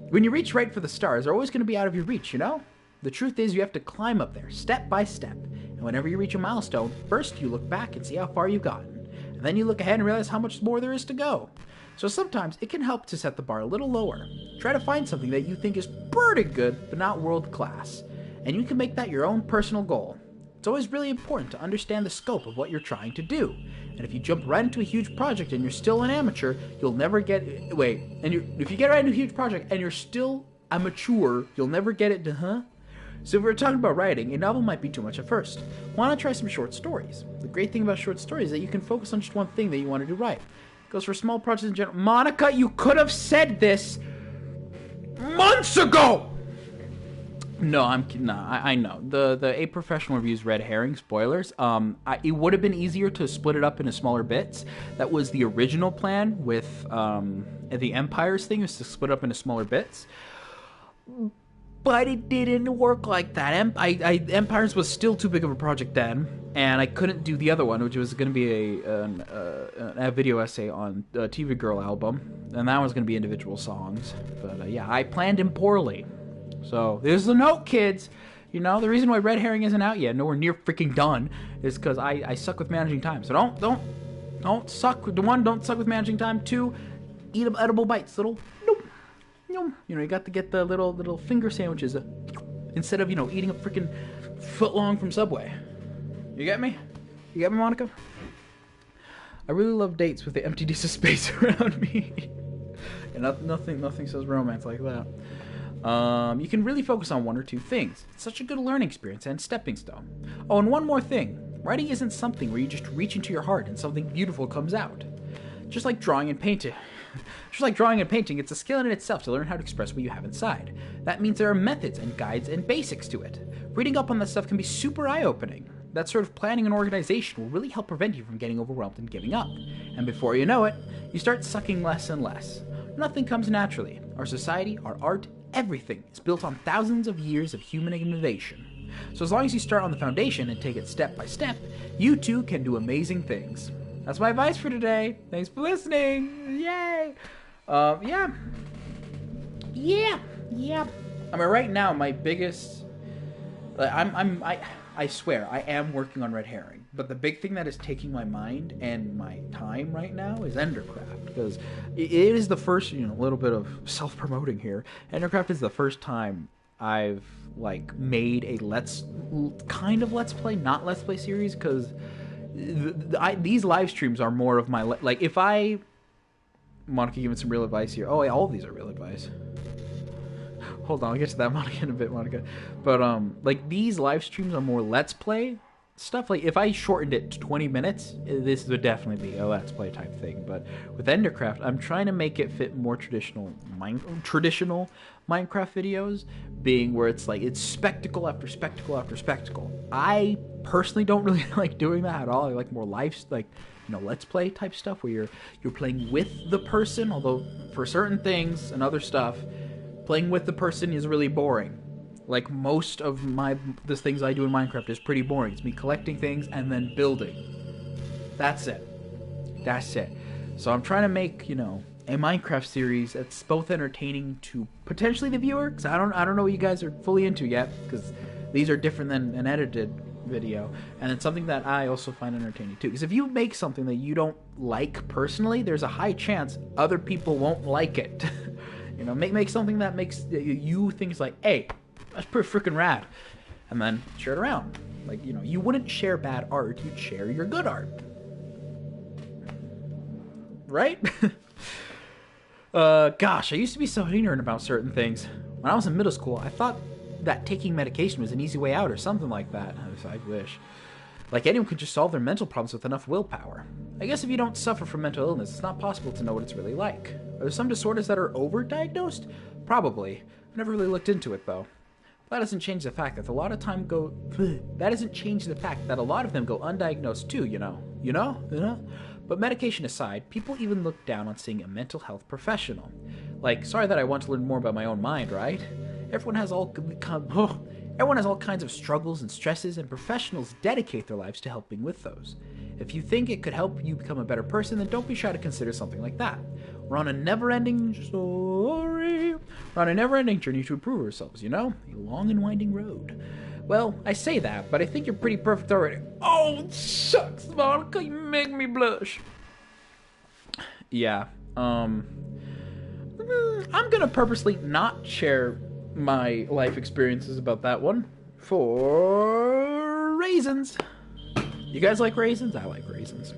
When you reach right for the stars, they're always going to be out of your reach, you know? The truth is you have to climb up there, step by step. And whenever you reach a milestone, first you look back and see how far you've gotten. And then you look ahead and realize how much more there is to go. So sometimes it can help to set the bar a little lower. Try to find something that you think is pretty good, but not world class. And you can make that your own personal goal. It's always really important to understand the scope of what you're trying to do. And if you jump right into a huge project and you're still an amateur, you'll never get... if you get right into a huge project and you're still amateur, you'll never get it to, So if we're talking about writing, a novel might be too much at first. Why not try some short stories? The great thing about short stories is that you can focus on just one thing that you want to do right. It goes for small projects in general. Monica, you could have said this months ago! No, I'm kidding. No, I know. The A Professional Reviews red herring spoilers. It would have been easier to split it up into smaller bits. That was the original plan with the Empires thing, was to split up into smaller bits. But it didn't work like that. Empires was still too big of a project then, and I couldn't do the other one, which was going to be a video essay on the TV Girl album, and that was going to be individual songs. But yeah, I planned him poorly. So there's the note, kids. You know, the reason why Red Herring isn't out yet, nowhere near freaking done, is because I suck with managing time. So don't suck. One, don't suck with managing time. Two, eat edible bites. Little, nope. You know, you got to get the little finger sandwiches instead of, eating a freaking foot long from Subway. You get me? You get me, Monica? I really love dates with the empty piece of space around me. And nothing says romance like that. You can really focus on one or two things. It's such a good learning experience and stepping stone. Oh, and one more thing. Writing isn't something where you just reach into your heart and something beautiful comes out. Just like drawing and painting. It's a skill in itself to learn how to express what you have inside. That means there are methods and guides and basics to it. Reading up on that stuff can be super eye-opening. That sort of planning and organization will really help prevent you from getting overwhelmed and giving up. And before you know it, you start sucking less and less. Nothing comes naturally. Our society, our art, everything is built on thousands of years of human innovation. So as long as you start on the foundation and take it step by step, you too can do amazing things. That's my advice for today. Thanks for listening. Yay! Yeah. I mean, right now, my biggest... I swear, I am working on Red Herring. But the big thing that is taking my mind and my time right now is Endercraft. Because it is the first, a little bit of self-promoting here. Endercraft is the first time I've, made a let's play, not let's play series. Because these live streams are more of my... if I... Monica giving some real advice here. Oh, yeah, all of these are real advice. Hold on, I'll get to that, Monica, in a bit, Monica. But, these live streams are more let's play stuff. If I shortened it to 20 minutes, this would definitely be a let's play type thing. But with Endercraft, I'm trying to make it fit more traditional Minecraft videos, being where it's spectacle after spectacle after spectacle. I personally don't really like doing that at all. I like more let's play type stuff where you're playing with the person, although for certain things and other stuff, playing with the person is really boring. Like most of the things I do in Minecraft is pretty boring. It's me collecting things and then building. That's it. So I'm trying to make, a Minecraft series that's both entertaining to potentially the viewer, because I don't know what you guys are fully into yet, because these are different than an edited video, and it's something that I also find entertaining too. Because if you make something that you don't like personally, there's a high chance other people won't like it. Make something that makes you think hey, that's pretty freaking rad, and then share it around. You wouldn't share bad art, you'd share your good art, right? Gosh, I used to be so ignorant about certain things. When I was in middle school, I thought that taking medication was an easy way out or something like that. I wish. Anyone could just solve their mental problems with enough willpower. I guess if you don't suffer from mental illness, it's not possible to know what it's really like. Are there some disorders that are overdiagnosed? Probably. I've never really looked into it, though. That doesn't change the fact that a lot of them go undiagnosed too, But medication aside, people even look down on seeing a mental health professional. Like, sorry that I want to learn more about my own mind, right? Everyone has all kinds of struggles and stresses, and professionals dedicate their lives to helping with those. If you think it could help you become a better person, then don't be shy to consider something like that. We're on a never-ending journey to improve ourselves, you know? A long and winding road. Well, I say that, but I think you're pretty perfect already. Oh, shucks, Monica, you make me blush. Yeah, I'm gonna purposely not share my life experiences about that one for raisins. You guys like raisins? I like raisins.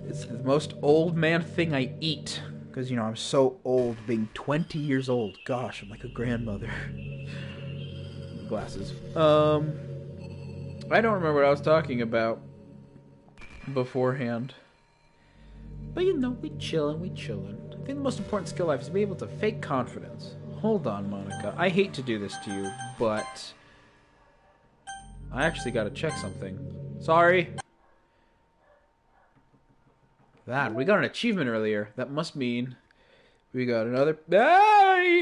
It's the most old man thing I eat. Because, you know, I'm so old, being 20 years old. Gosh, I'm like a grandmother. Glasses. I don't remember what I was talking about beforehand. But, you know, we chillin'. I think the most important skill in life is to be able to fake confidence. Hold on, Monica. I hate to do this to you, but I actually gotta check something. Sorry. We got an achievement earlier. That must mean we got another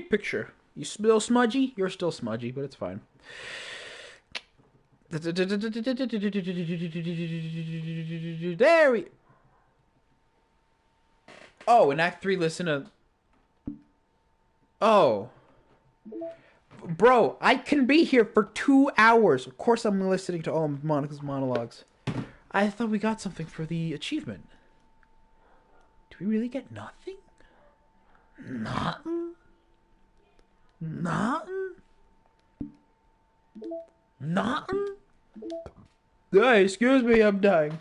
picture. You still smudgy? You're still smudgy, but it's fine. There we... Oh, in Act 3, listen to... Oh. Bro, I can be here for 2 hours. Of course I'm listening to all of Monica's monologues. I thought we got something for the achievement. Do we really get nothing? Nothing? Hey, excuse me, I'm dying.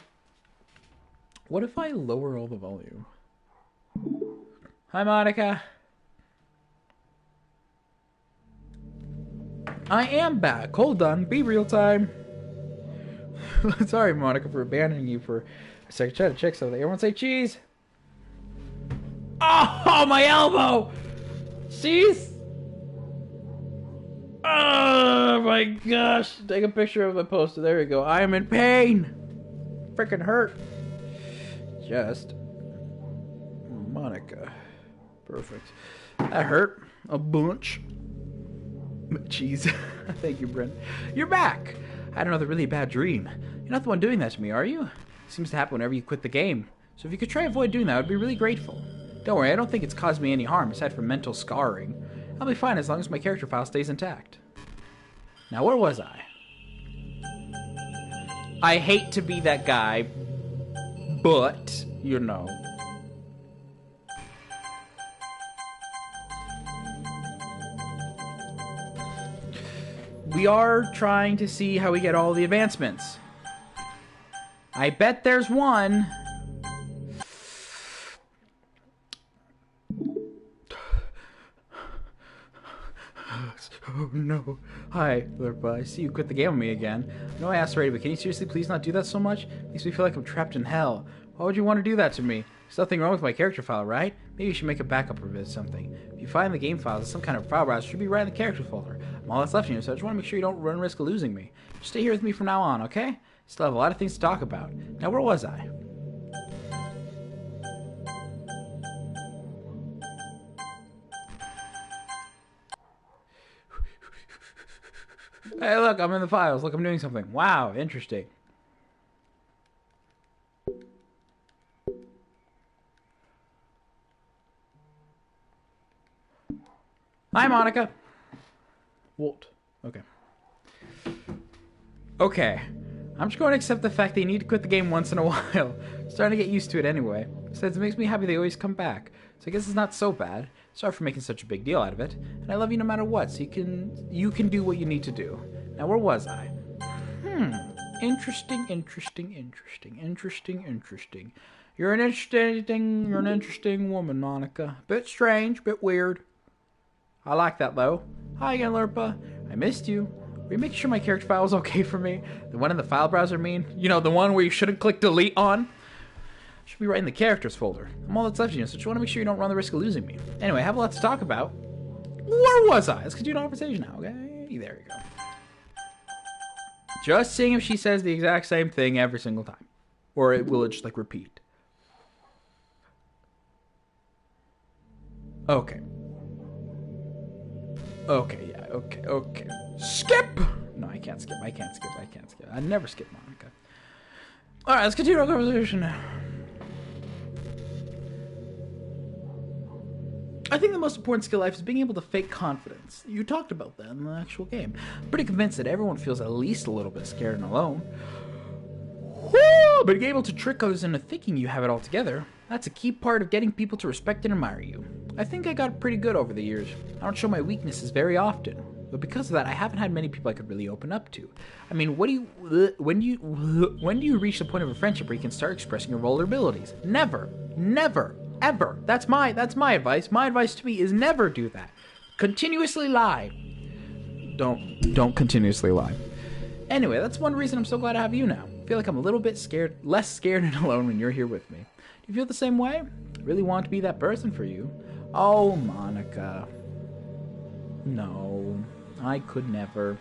What if I lower all the volume? Hi, Monica. I am back. Hold on. Be real time. Sorry, Monica, for abandoning you for a second. Try to check something. Everyone say cheese. Oh, my elbow! Cheese! Oh, my gosh. Take a picture of my poster. There we go. I am in pain. Freaking hurt. Just. Monica. Perfect. That hurt. A bunch. Cheese. Thank you, Brent. You're back. I had another really bad dream. You're not the one doing that to me, are you? It seems to happen whenever you quit the game. So if you could try avoid doing that, I would be really grateful. Don't worry, I don't think it's caused me any harm aside from mental scarring. I'll be fine as long as my character file stays intact. Now, where was I? I hate to be that guy, but, you know. We are trying to see how we get all the advancements. I bet there's one. Oh no. Hi, Lurpa. I see you quit the game with me again. I know I asked already, but can you seriously please not do that so much? It makes me feel like I'm trapped in hell. Why would you want to do that to me? There's nothing wrong with my character file, right? Maybe you should make a backup of it or something. If you find the game files in some kind of file browser, it should be right in the character folder. All that's left in you, so I just want to make sure you don't run risk of losing me. Just stay here with me from now on, okay? Still have a lot of things to talk about. Now, where was I? Hey, look, I'm in the files. Look, I'm doing something. Wow, interesting. Hi, Monica. What? Okay. Okay. I'm just going to accept the fact that you need to quit the game once in a while. I'm starting to get used to it anyway. Besides, it makes me happy they always come back. So I guess it's not so bad. Sorry for making such a big deal out of it. And I love you no matter what, so you can do what you need to do. Now, where was I? Interesting. You're an interesting woman, Monica. Bit strange, bit weird. I like that, though. Hi again, Lurpa. I missed you. Were you making sure my character file was okay for me? The one in the file browser, mean? You know, the one where you shouldn't click delete on? Should be right in the characters folder. I'm all that's left of you, so just want to make sure you don't run the risk of losing me. Anyway, I have a lot to talk about. Where was I? Let's continue the conversation now, okay? There we go. Just seeing if she says the exact same thing every single time. Or will it just, like, repeat? Okay. Okay, yeah, okay. Skip! No, I can't skip. I can't skip. I never skip, Monica. Alright, let's continue our conversation now. I think the most important skill in life is being able to fake confidence. You talked about that in the actual game. I'm pretty convinced that everyone feels at least a little bit scared and alone. Woo! But being able to trick others into thinking you have it all together, that's a key part of getting people to respect and admire you. I think I got pretty good over the years. I don't show my weaknesses very often. But because of that, I haven't had many people I could really open up to. I mean, when do you reach the point of a friendship where you can start expressing your vulnerabilities? Never. Never. Ever. That's my advice. My advice to me is never do that. Continuously lie. Don't continuously lie. Anyway, that's one reason I'm so glad to have you now. I feel like I'm a little bit scared, less scared and alone when you're here with me. Do you feel the same way? I really want to be that person for you. Oh, Monica. No, I could never.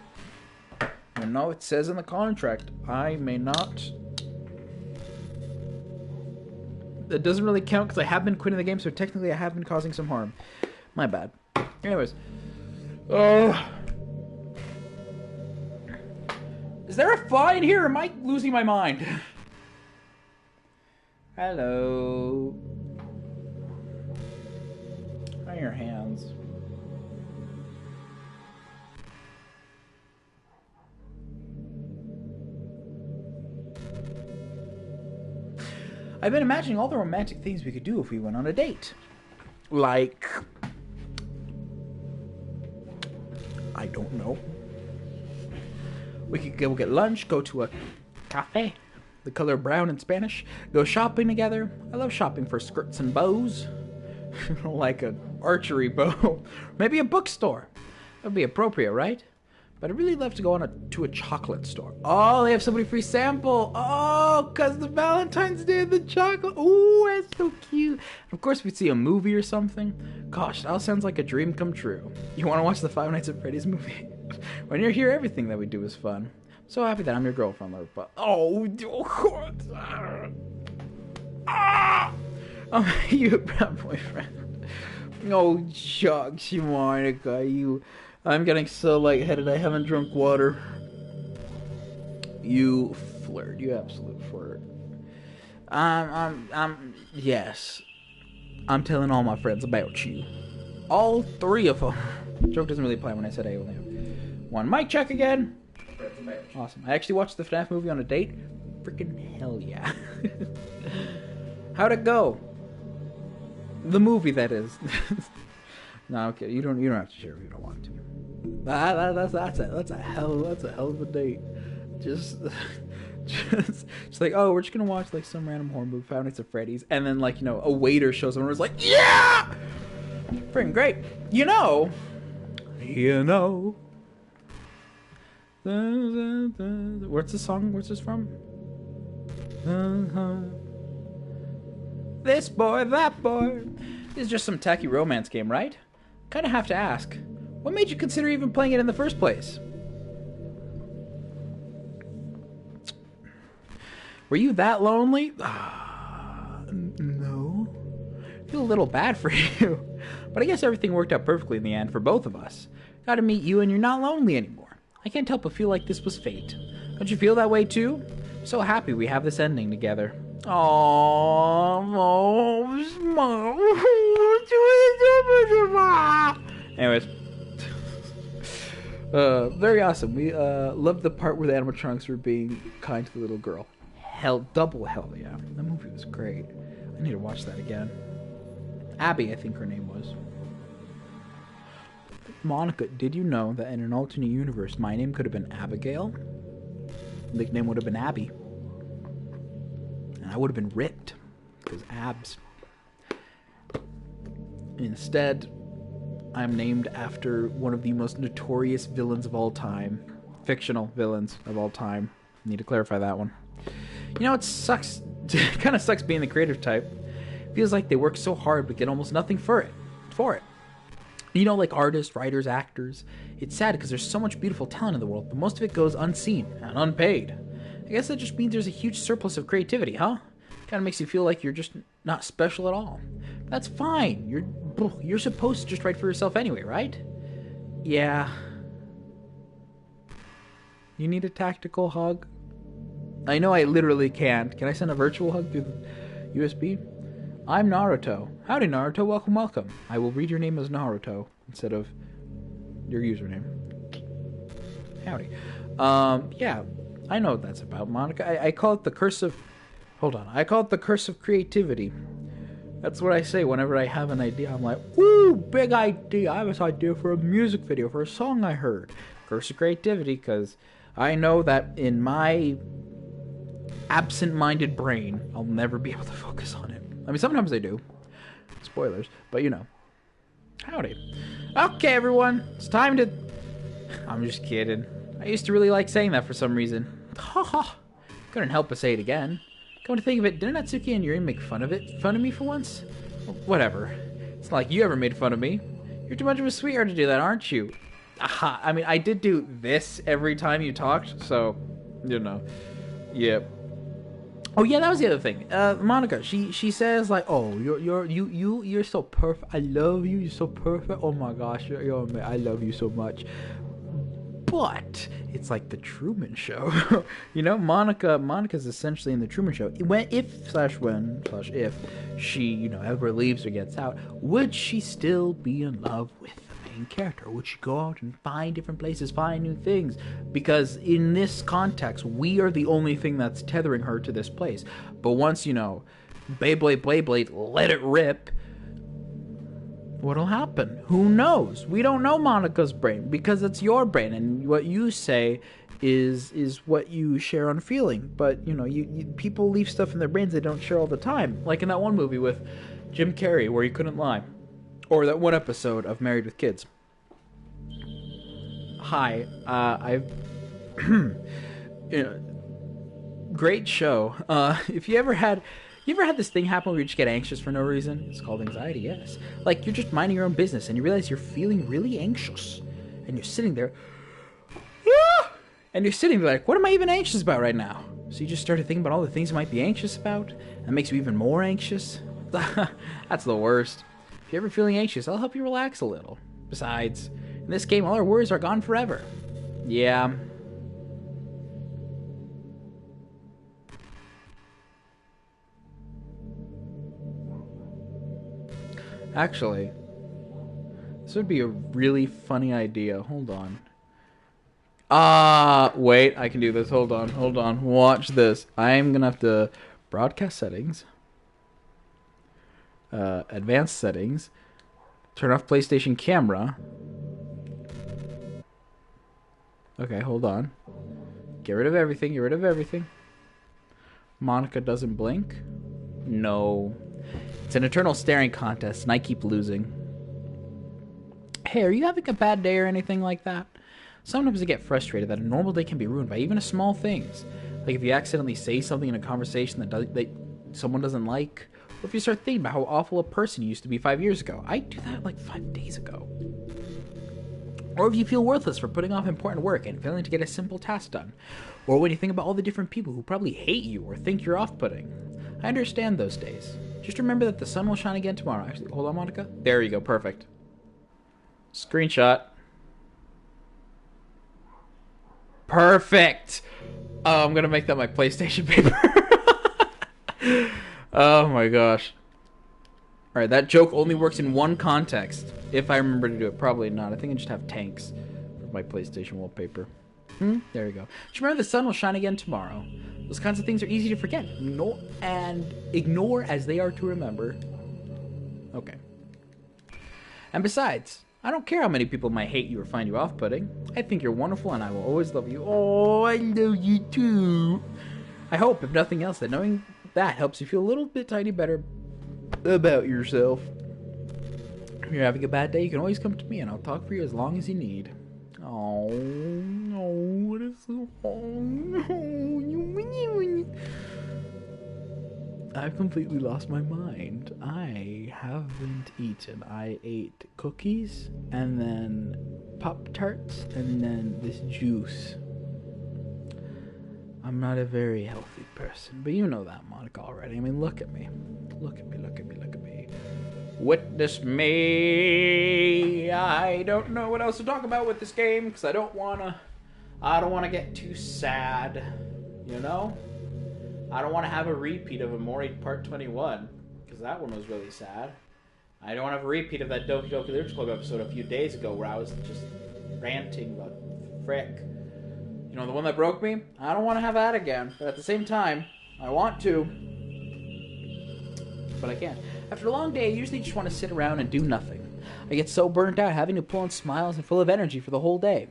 You know, it says in the contract, I may not. That doesn't really count because I have been quitting the game, so technically I have been causing some harm. My bad. Anyways. Is there a fly in here or am I losing my mind? Hello. How are your hands? I've been imagining all the romantic things we could do if we went on a date. Like, I don't know. We could go get lunch, go to a cafe, the color brown in Spanish, go shopping together. I love shopping for skirts and bows. Like an archery bow. Maybe a bookstore. That would be appropriate, right? But I'd really love to go to a chocolate store. Oh, they have somebody free sample. Oh, because the Valentine's Day of the chocolate. Oh, that's so cute. Of course, we'd see a movie or something. Gosh, that all sounds like a dream come true. You want to watch the Five Nights at Freddy's movie? When you're here, everything that we do is fun. I'm so happy that I'm your girlfriend, Lord. But oh, you a bad boyfriend. Oh, shucks, Monica, you. I'm getting so lightheaded, I haven't drunk water. You flirt. You absolute flirt. Yes. I'm telling all my friends about you. All three of them. Joke doesn't really apply when I said I only have one. Mic check again. Awesome. I actually watched the FNAF movie on a date. Freaking hell yeah. How'd it go? The movie, that is. No, okay. You don't have to share if you don't want to. That's a hell of a date. Just like, oh, we're just gonna watch like some random horror movie, Five Nights at Freddy's, and then like, you know, a waiter shows up and was like, yeah, freaking great. You know. Where's the song? Where's this from? This boy, that boy. This is just some tacky romance game, right? Kind of have to ask, what made you consider even playing it in the first place? Were you that lonely? No. I feel a little bad for you. But I guess everything worked out perfectly in the end for both of us. Got to meet you and you're not lonely anymore. I can't help but feel like this was fate. Don't you feel that way too? I'm so happy we have this ending together. Anyways. Very awesome. We loved the part where the animatronics were being kind to the little girl. Double hell yeah. That movie was great. I need to watch that again. Abby, I think her name was. Monica, did you know that in an alternate universe, my name could have been Abigail? Nickname would have been Abby. And I would have been ripped. Because abs. Instead, I'm named after one of the most notorious villains of all time. Fictional villains of all time. Need to clarify that one. You know, it sucks. It kind of sucks being the creative type. Feels like they work so hard but get almost nothing for it. You know, like artists, writers, actors. It's sad because there's so much beautiful talent in the world, but most of it goes unseen and unpaid. I guess that just means there's a huge surplus of creativity, huh? Kind of makes you feel like you're just not special at all. But that's fine. You're You're supposed to just write for yourself anyway, right? Yeah. You need a tactical hug? I know I literally can't. Can I send a virtual hug through the USB? I'm Naruto. Howdy, Naruto. Welcome, welcome. I will read your name as Naruto instead of your username. Howdy. Yeah. I know what that's about, Monica. I call it the curse of... Hold on. I call it the curse of creativity. That's what I say whenever I have an idea. I'm like, ooh, big idea. I have this idea for a music video, for a song I heard. Curse of creativity, because I know that in my absent-minded brain, I'll never be able to focus on it. I mean, sometimes I do. Spoilers. But, you know. Howdy. Okay, everyone. It's time to... I'm just kidding. I used to really like saying that for some reason. Ha ha. Couldn't help but say it again. Come to think of it, didn't Natsuki and Yuri make fun of me for once? Whatever. It's not like you ever made fun of me. You're too much of a sweetheart to do that, aren't you? Aha. I mean, I did do this every time you talked, so, you know. Yep. Oh yeah, that was the other thing. Monica, she says like, oh, you're so perfect. I love you. You're so perfect. Oh my gosh, I love you so much. But it's like the Truman Show. You know, Monica's essentially in the Truman Show. If she, you know, ever leaves or gets out, would she still be in love with the main character? Would she go out and find different places, find new things? Because in this context, we are the only thing that's tethering her to this place. But once, you know, Beyblade, let it rip, what'll happen? Who knows? We don't know Monica's brain because it's your brain, and what you say is what you share on feeling. But you know, people leave stuff in their brains they don't share all the time. Like in that one movie with Jim Carrey where he couldn't lie, or that one episode of Married with Kids. Hi, I've you know, great show. If you ever had this thing happen where you just get anxious for no reason? It's called anxiety, yes. Like, you're just minding your own business, and you realize you're feeling really anxious. And you're sitting there... And you're sitting there like, what am I even anxious about right now? So you just started thinking about all the things you might be anxious about. That makes you even more anxious. That's the worst. If you're ever feeling anxious, I'll help you relax a little. Besides, in this game, all our worries are gone forever. Yeah... Actually, this would be a really funny idea. Hold on. Wait, I can do this. Hold on. Watch this. I'm gonna have to broadcast settings, advanced settings, turn off PlayStation camera. Okay, hold on. Get rid of everything. Monica doesn't blink. No. It's an eternal staring contest, and I keep losing. Hey, are you having a bad day or anything like that? Sometimes I get frustrated that a normal day can be ruined by even small things. Like if you accidentally say something in a conversation that someone doesn't like, or if you start thinking about how awful a person you used to be 5 years ago. I do that like 5 days ago. Or if you feel worthless for putting off important work and failing to get a simple task done. Or when you think about all the different people who probably hate you or think you're off-putting. I understand those days. Just remember that the sun will shine again tomorrow. Actually, hold on, Monica. There you go. Perfect. Screenshot. Perfect. Oh, I'm going to make that my PlayStation paper. Oh, my gosh. All right, that joke only works in one context. If I remember to do it. Probably not. I think I just have tanks for my PlayStation wallpaper. There you go. Just remember the sun will shine again tomorrow. Those kinds of things are easy to forget and ignore as they are to remember. Okay. And besides, I don't care how many people might hate you or find you off-putting. I think you're wonderful and I will always love you. Oh, I love you too. I hope, if nothing else, that knowing that helps you feel a little bit tiny better about yourself. If you're having a bad day, you can always come to me and I'll talk for you as long as you need. Oh, no, what is so wrong? I've completely lost my mind. I haven't eaten. I ate cookies, and then Pop-Tarts, and then this juice. I'm not a very healthy person, but you know that, Monica, already. I mean, look at me. Look at me. Witness me. I don't know what else to talk about with this game because I don't wanna get too sad, you know? I don't want to have a repeat of Amori Part 21 because that one was really sad. I don't want to have a repeat of that Doki Doki Lyrics Club episode a few days ago where I was just ranting about frick. You know, the one that broke me? I don't want to have that again. But at the same time, I want to. But I can't. After a long day, I usually just want to sit around and do nothing. I get so burnt out having to pull on smiles and full of energy for the whole day.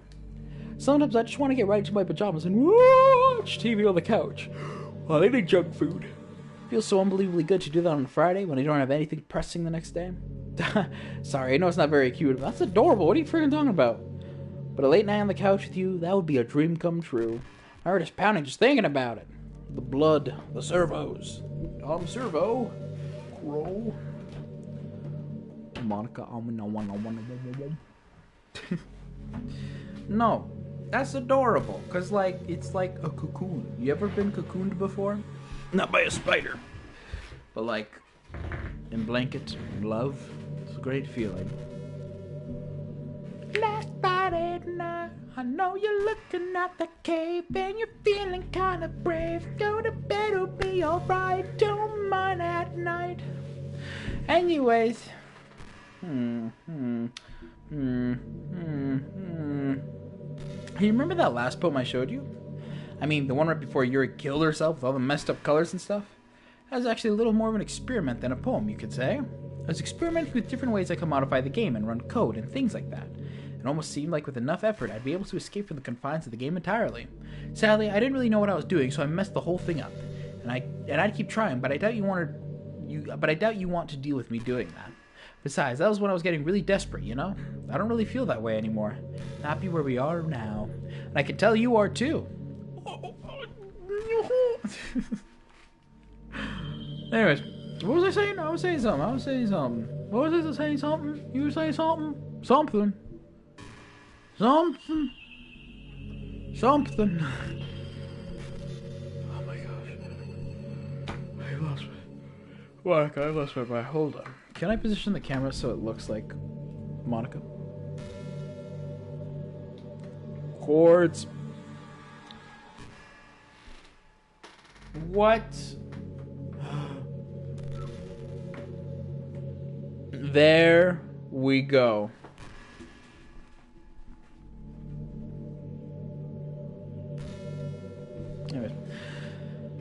Sometimes I just want to get right into my pajamas and watch TV on the couch while eating junk food. Feels so unbelievably good to do that on Friday when I don't have anything pressing the next day. Sorry, I know it's not very cute, but that's adorable. What are you freaking talking about? But a late night on the couch with you, that would be a dream come true. My heart is pounding just thinking about it. The blood, the servos. Servo. Crow. Monika, no, that's adorable. Cause like, it's like a cocoon. You ever been cocooned before? Not by a spider. But like, in blanket, love. It's a great feeling. Last Friday night, I know you're looking at the cave and you're feeling kind of brave. Go to bed, it'll be alright. Don't mind at night. Anyways. You remember that last poem I showed you? I mean, the one right before Yuri killed herself with all the messed up colors and stuff? That was actually a little more of an experiment than a poem, you could say. I was experimenting with different ways I could modify the game and run code and things like that. It almost seemed like with enough effort, I'd be able to escape from the confines of the game entirely. Sadly, I didn't really know what I was doing, so I messed the whole thing up. And I'd keep trying, but I doubt you want to deal with me doing that. Besides, that was when I was getting really desperate, you know? I don't really feel that way anymore. I'm happy where we are now. And I can tell you are too. Anyways, what was I saying? I was saying something. What was I saying? Something? You were saying something? Something. Oh my gosh. I lost my mind. Hold on. Can I position the camera so it looks like Monika? Chords. What? There we go. Anyways,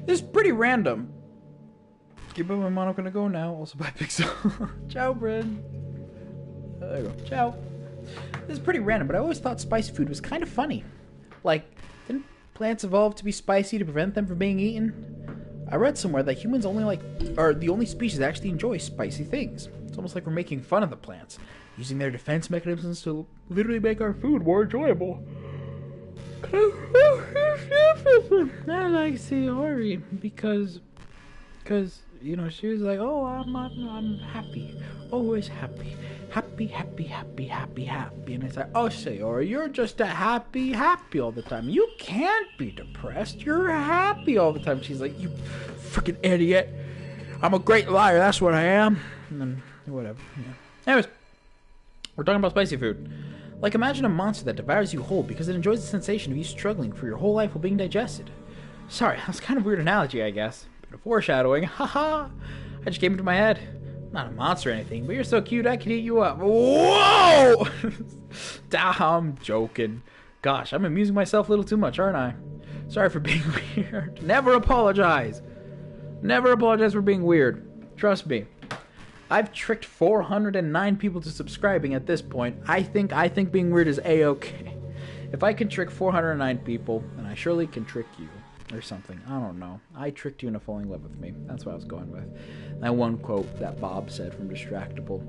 this is pretty random. Keep up, my mono gonna go now. Also by Pixel. Ciao, Bryn. There you go. Ciao. This is pretty random, but I always thought spicy food was kind of funny. Like, didn't plants evolve to be spicy to prevent them from being eaten? I read somewhere that humans are the only species that actually enjoy spicy things. It's almost like we're making fun of the plants, using their defense mechanisms to literally make our food more enjoyable. I like Sayori because you know, she was like, oh, I'm happy, always happy, and it's like, oh, Sayori, you're just a happy all the time. You can't be depressed. You're happy all the time. She's like, you freaking idiot. I'm a great liar. That's what I am. And then whatever. Yeah. Anyways, we're talking about spicy food. Like, imagine a monster that devours you whole because it enjoys the sensation of you struggling for your whole life while being digested. Sorry, that's kind of a weird analogy, I guess. Bit of foreshadowing. Haha. I just came into my head. I'm not a monster or anything, but you're so cute I could eat you up. Whoa! I'm joking. Gosh, I'm amusing myself a little too much, aren't I? Sorry for being weird. Never apologize. Never apologize for being weird. Trust me. I've tricked 409 people to subscribing at this point. I think being weird is a-okay. If I can trick 409 people, then I surely can trick you. Or something. I don't know. I tricked you into falling in love with me. That's what I was going with. That one quote that Bob said from Distractable,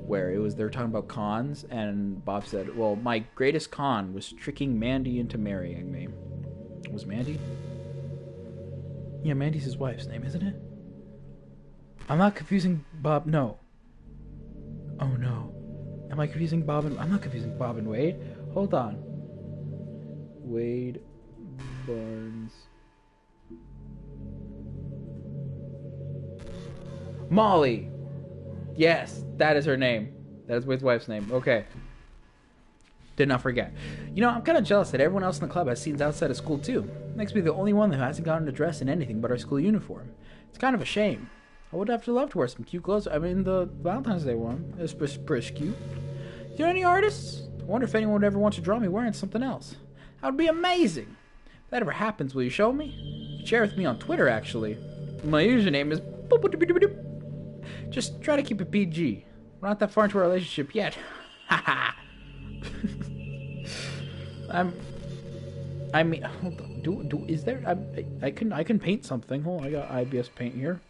where they were talking about cons, and Bob said, well, my greatest con was tricking Mandy into marrying me. Was Mandy? Yeah, Mandy's his wife's name, isn't it? I'm not confusing Bob. No. Oh, no. Am I confusing Bob and... I'm not confusing Bob and Wade. Hold on. Wade Barnes... Molly. Yes, that is her name. That is his wife's name. Okay. Did not forget. You know, I'm kind of jealous that everyone else in the club has scenes outside of school too. Makes me the only one who hasn't gotten to dress in anything but our school uniform. It's kind of a shame. I would have to love to wear some cute clothes. I mean, the Valentine's Day one is pretty cute. Are there any artists? I wonder if anyone would ever want to draw me wearing something else. That would be amazing. If that ever happens, will you show me? Share with me on Twitter, actually. My username is... Just try to keep it PG. We're not that far into our relationship yet. Haha. I mean, hold on. Is there? I can paint something. Hold on, I got IBS Paint here.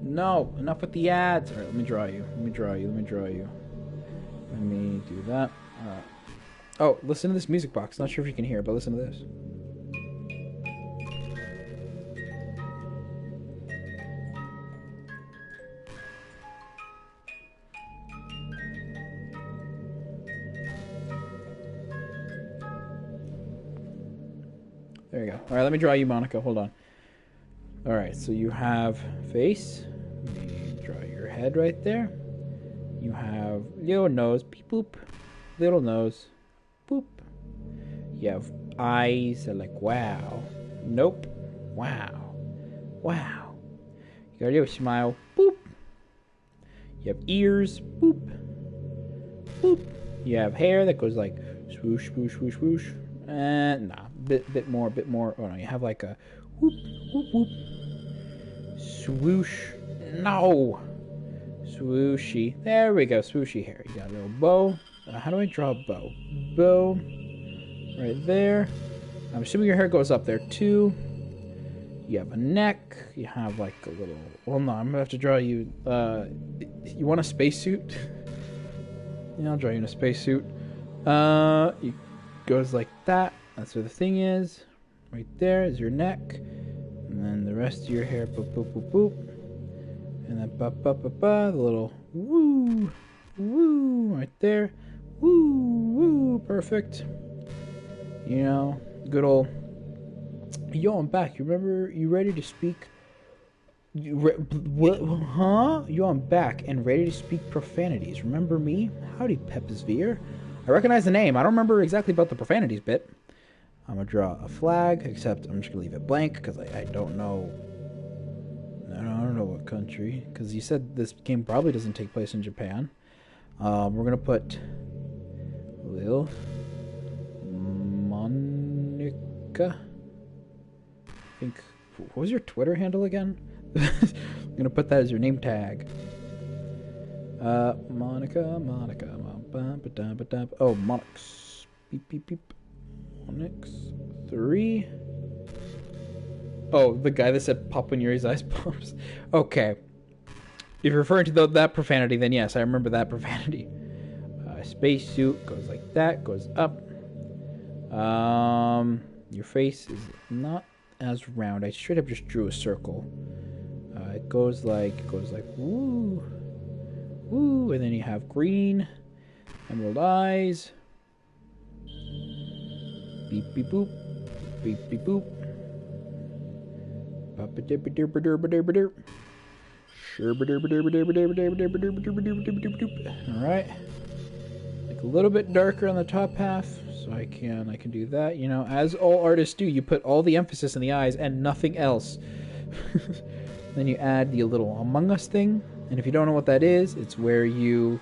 No, enough with the ads. All right, let me draw you. Let me do that. Oh, listen to this music box. Not sure if you can hear it, but listen to this. There you go. All right, let me draw you, Monika. Hold on. All right, so you have face. Let me draw your head right there. You have little nose, beep boop. Little nose, boop. You have eyes that are like, wow. Nope. Wow. Wow. You got a little smile, boop. You have ears, boop. Boop. You have hair that goes like swoosh, swoosh, swoosh, swoosh. And nah, bit more. Oh no, you have like a whoop, whoop, whoop. Swoosh. No. Swooshy. There we go. Swooshy hair. You got a little bow. How do I draw a bow? Bow. Right there. I'm assuming your hair goes up there too. You have a neck. You have like a little... Well, no, I'm going to have to draw you... you want a spacesuit? Yeah, I'll draw you in a spacesuit. It goes like that. That's where the thing is. Right there is your neck. And then the rest of your hair, boop, boop, boop, boop. And then the little woo, woo, right there. Woo, woo, perfect. You know, good old... Yo, I'm back. You remember, you ready to speak... Huh? Yo, I'm back and ready to speak profanities. Remember me? Howdy, Pepsveer. I recognize the name. I don't remember exactly about the profanities bit. I'm going to draw a flag, except I'm just going to leave it blank because I don't know... I don't know what country, because you said this game probably doesn't take place in Japan. We're going to put Lil Monika. I think, what was your Twitter handle again? I'm going to put that as your name tag. Monika. Oh, Monix. Beep, beep, beep. Monix 3. Oh, the guy that said pop when Yuri's eyes pops. Okay. If you're referring to that profanity, then yes, I remember that profanity. Spacesuit goes like that, goes up. Your face is not as round. I straight up just drew a circle. It goes like woo, woo, and then you have green, emerald eyes. Beep beep boop, beep beep boop. Alright. Like a little bit darker on the top half, so I can do that. You know, as all artists do, you put all the emphasis in the eyes and nothing else. Then you add the little Among Us thing, and if you don't know what that is, it's where you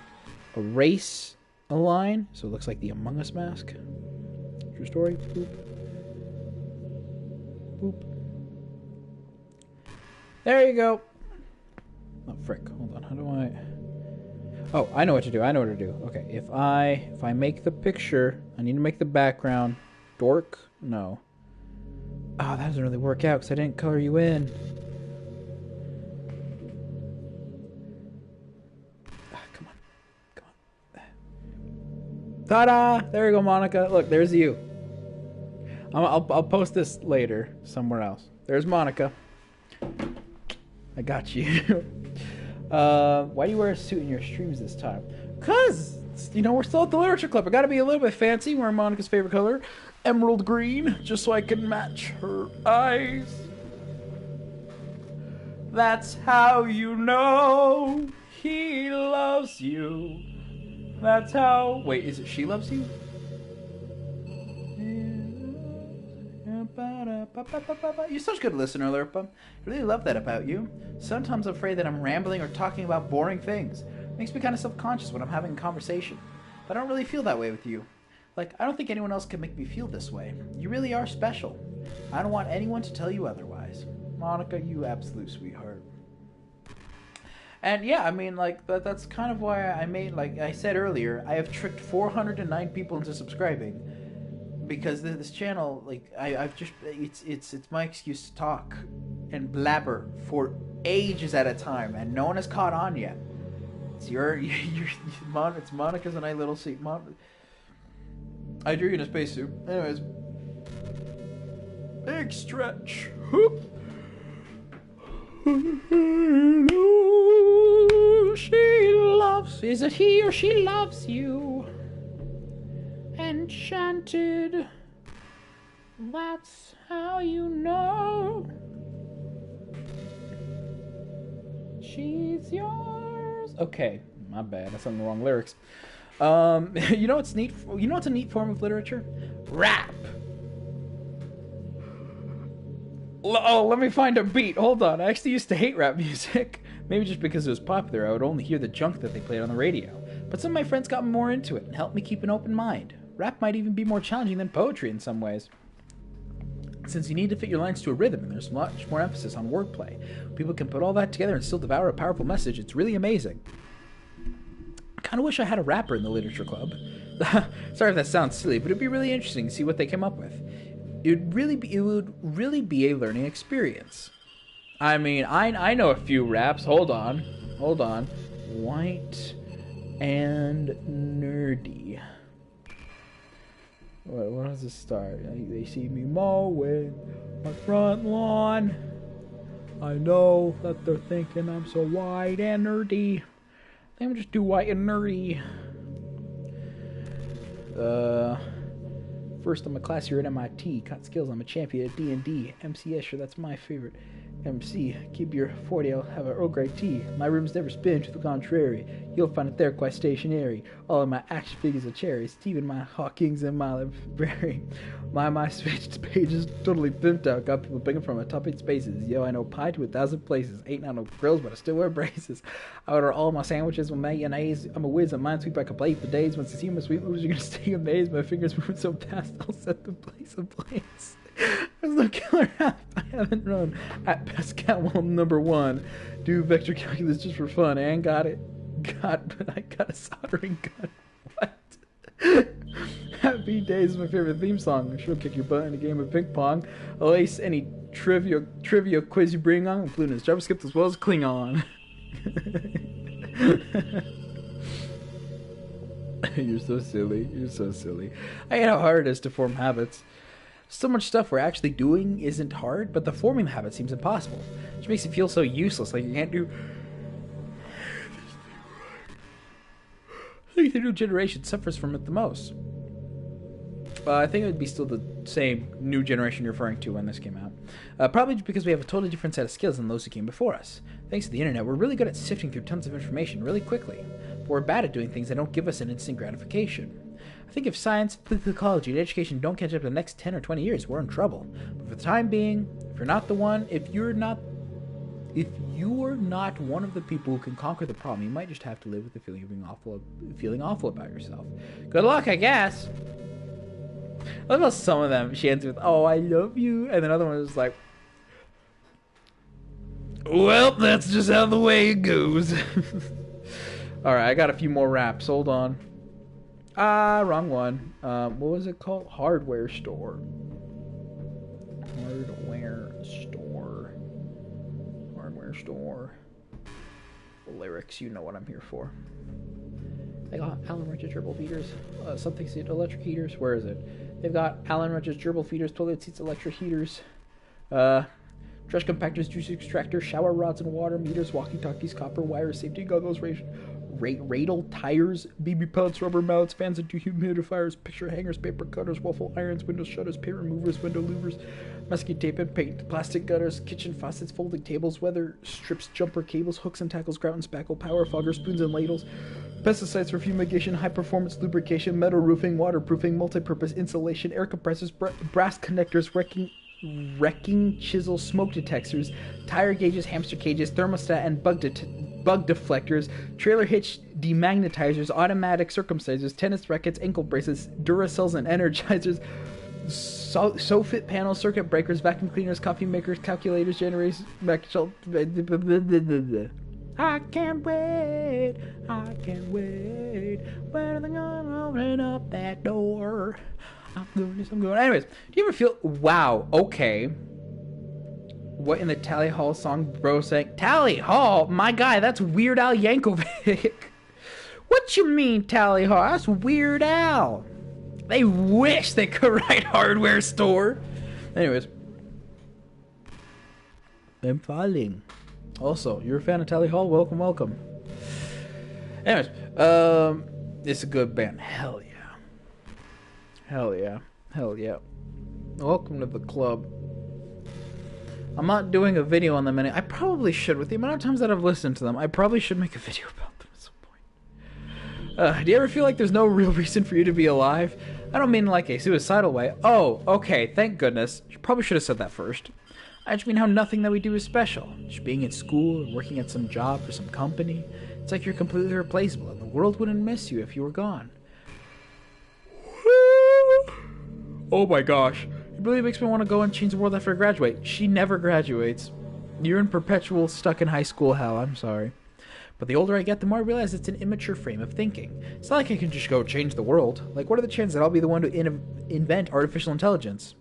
erase a line, so it looks like the Among Us mask. True story. Boop. Boop. There you go. Oh, frick. Hold on. How do I... Oh, I know what to do. Okay, if I make the picture, I need to make the background dork. No. Oh, that doesn't really work out because I didn't color you in. Come on. Ta-da! There you go, Monika. Look, there's you. I'll post this later somewhere else. There's Monika. I got you. Why do you wear a suit in your streams this time? Cause, you know, we're still at the Literature Club. I gotta be a little bit fancy, wearing Monika's favorite color, emerald green, just so I can match her eyes. That's how you know he loves you. That's how... Wait, is it she loves you? You're such a good listener, Lerpa. I really love that about you. Sometimes I'm afraid that I'm rambling or talking about boring things. It makes me kind of self-conscious when I'm having a conversation. But I don't really feel that way with you. Like, I don't think anyone else can make me feel this way. You really are special. I don't want anyone to tell you otherwise. Monika, you absolute sweetheart. And yeah, I mean, like, that's kind of why I made, like I said earlier, I have tricked 409 people into subscribing. Because this channel, like, I've just, it's my excuse to talk and blabber for ages at a time, and no one has caught on yet. It's it's Monika's and I little seat. I drew you in a spacesuit. Anyways, big stretch. She loves. Is it he or she loves you? Enchanted. That's how you know she's yours. Okay, my bad. I sung the wrong lyrics. You know what's neat? You know what's a neat form of literature? Rap. Oh, let me find a beat. Hold on. I actually used to hate rap music. Maybe just because it was popular, I would only hear the junk that they played on the radio. But some of my friends got me more into it and helped me keep an open mind. Rap might even be more challenging than poetry in some ways, since you need to fit your lines to a rhythm and there's much more emphasis on wordplay. People can put all that together and still devour a powerful message. It's really amazing. I kind of wish I had a rapper in the literature club. Sorry if that sounds silly, but it'd be really interesting to see what they came up with. It would really be a learning experience. I mean, I know a few raps. Hold on. White and nerdy. What does this start? They see me mowing my front lawn. I know that they're thinking I'm so white and nerdy. Let me just do white and nerdy. First, I'm a class here at MIT. Got skills, I'm a champion at D&D. MC Escher, that's my favorite. MC, keep your 40, I'll have an Earl Grey tea. My rooms never spin, to the contrary. You'll find it there quite stationary. All of my action figures are cherries. Steven, my Hawkings, and my library. My switched page is totally pimped out. Got people picking from my top 8 spaces. Yo, I know pie to 1,000 places. Ain't not no grills, but I still wear braces. I order all my sandwiches with mayonnaise. I'm a whiz at Minesweep, I can play for days. Once you see my sweet moves, you're gonna stay amazed. My fingers move so fast, I'll set the place ablaze. There's no killer app I haven't run. At Pascal #1. Do vector calculus just for fun. And but I got a soldering gun. What? Happy Days is my favorite theme song. She'll kick your butt in a game of ping pong. I'll ace any trivia quiz you bring on. Including as JavaScript as well as Klingon. You're so silly. I hate how hard it is to form habits. So much stuff we're actually doing isn't hard, but the forming habit seems impossible. Which makes it feel so useless, like you can't do... I think the new generation suffers from it the most. I think it would be still the same new generation you're referring to when this came out. Probably because we have a totally different set of skills than those who came before us. Thanks to the internet, we're really good at sifting through tons of information really quickly. But we're bad at doing things that don't give us an instant gratification. I think if science, political ecology, and education don't catch up in the next 10 or 20 years, we're in trouble. But for the time being, if you're not one of the people who can conquer the problem, you might just have to live with the feeling of feeling awful about yourself. Good luck, I guess. I love how some of them she ends with, "Oh, I love you," and then other one is like, "Well, that's just how the way it goes." All right, I got a few more raps. Hold on. Wrong one. What was it called? Hardware store. Lyrics, you know what I'm here for. They got Allen wrenches, gerbil feeders, something seat electric heaters. Where is it? They've got Allen wrenches, gerbil feeders, toilet seats, electric heaters, trash compactors, juice extractors, shower rods and water meters, walkie-talkies, copper wires, safety goggles, radle, tires, BB pellets, rubber mallets, fans and dehumidifiers, picture hangers, paper cutters, waffle irons, window shutters, paint removers, window louvers, masking tape and paint, plastic gutters, kitchen faucets, folding tables, weather strips, jumper cables, hooks and tackles, grout and spackle, power fogger, spoons and ladles, pesticides for fumigation, high-performance lubrication, metal roofing, waterproofing, multi-purpose insulation, air compressors, brass connectors, wrecking chisels, smoke detectors, tire gauges, hamster cages, thermostat and bug deflectors, trailer hitch demagnetizers, automatic circumcisers, tennis rackets, ankle bracelets, Duracells and energizers, SoFit panels, circuit breakers, vacuum cleaners, coffee makers, calculators, generators, I can't wait, when are they gonna open up that door? I'm doing this, I'm going. Anyways, do you ever feel, wow, okay. What in the Tally Hall song bro saying? Tally Hall? My guy, that's Weird Al Yankovic. What you mean, Tally Hall? That's Weird Al. They wish they could write hardware store. Anyways. I'm falling. Also, you're a fan of Tally Hall? Welcome, welcome. Anyways, it's a good band. Hell yeah. Hell yeah. Hell yeah. Welcome to the club. I'm not doing a video on them any. I probably should. With the amount of times that I've listened to them, I probably should make a video about them at some point. Do you ever feel like there's no real reason for you to be alive? I don't mean like a suicidal way. Oh, okay, thank goodness. You probably should have said that first. I just mean how nothing that we do is special. Just being in school or working at some job or some company. It's like you're completely replaceable and the world wouldn't miss you if you were gone. Oh my gosh. It really makes me want to go and change the world after I graduate. She never graduates. You're in perpetual stuck in high school hell. I'm sorry. But the older I get, the more I realize it's an immature frame of thinking. It's not like I can just go change the world. Like, what are the chances that I'll be the one to invent artificial intelligence?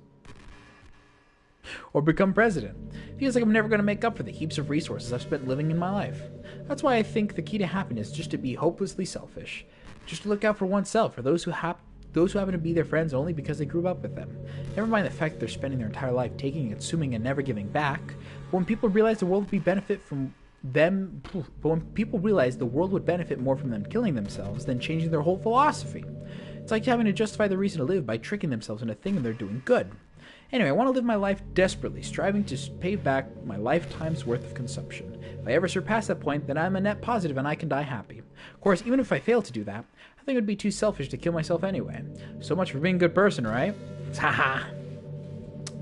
Or become president? It feels like I'm never going to make up for the heaps of resources I've spent living in my life. That's why I think the key to happiness is just to be hopelessly selfish. Just to look out for oneself, or those who happen to be their friends only because they grew up with them. Never mind the fact that they're spending their entire life taking and consuming and never giving back. But when people realize the world would benefit more from them killing themselves than changing their whole philosophy. It's like having to justify the reason to live by tricking themselves into thinking they're doing good. Anyway, I want to live my life desperately, striving to pay back my lifetime's worth of consumption. If I ever surpass that point, then I'm a net positive and I can die happy. Of course, even if I fail to do that, I think it would be too selfish to kill myself anyway. So much for being a good person, right? Haha.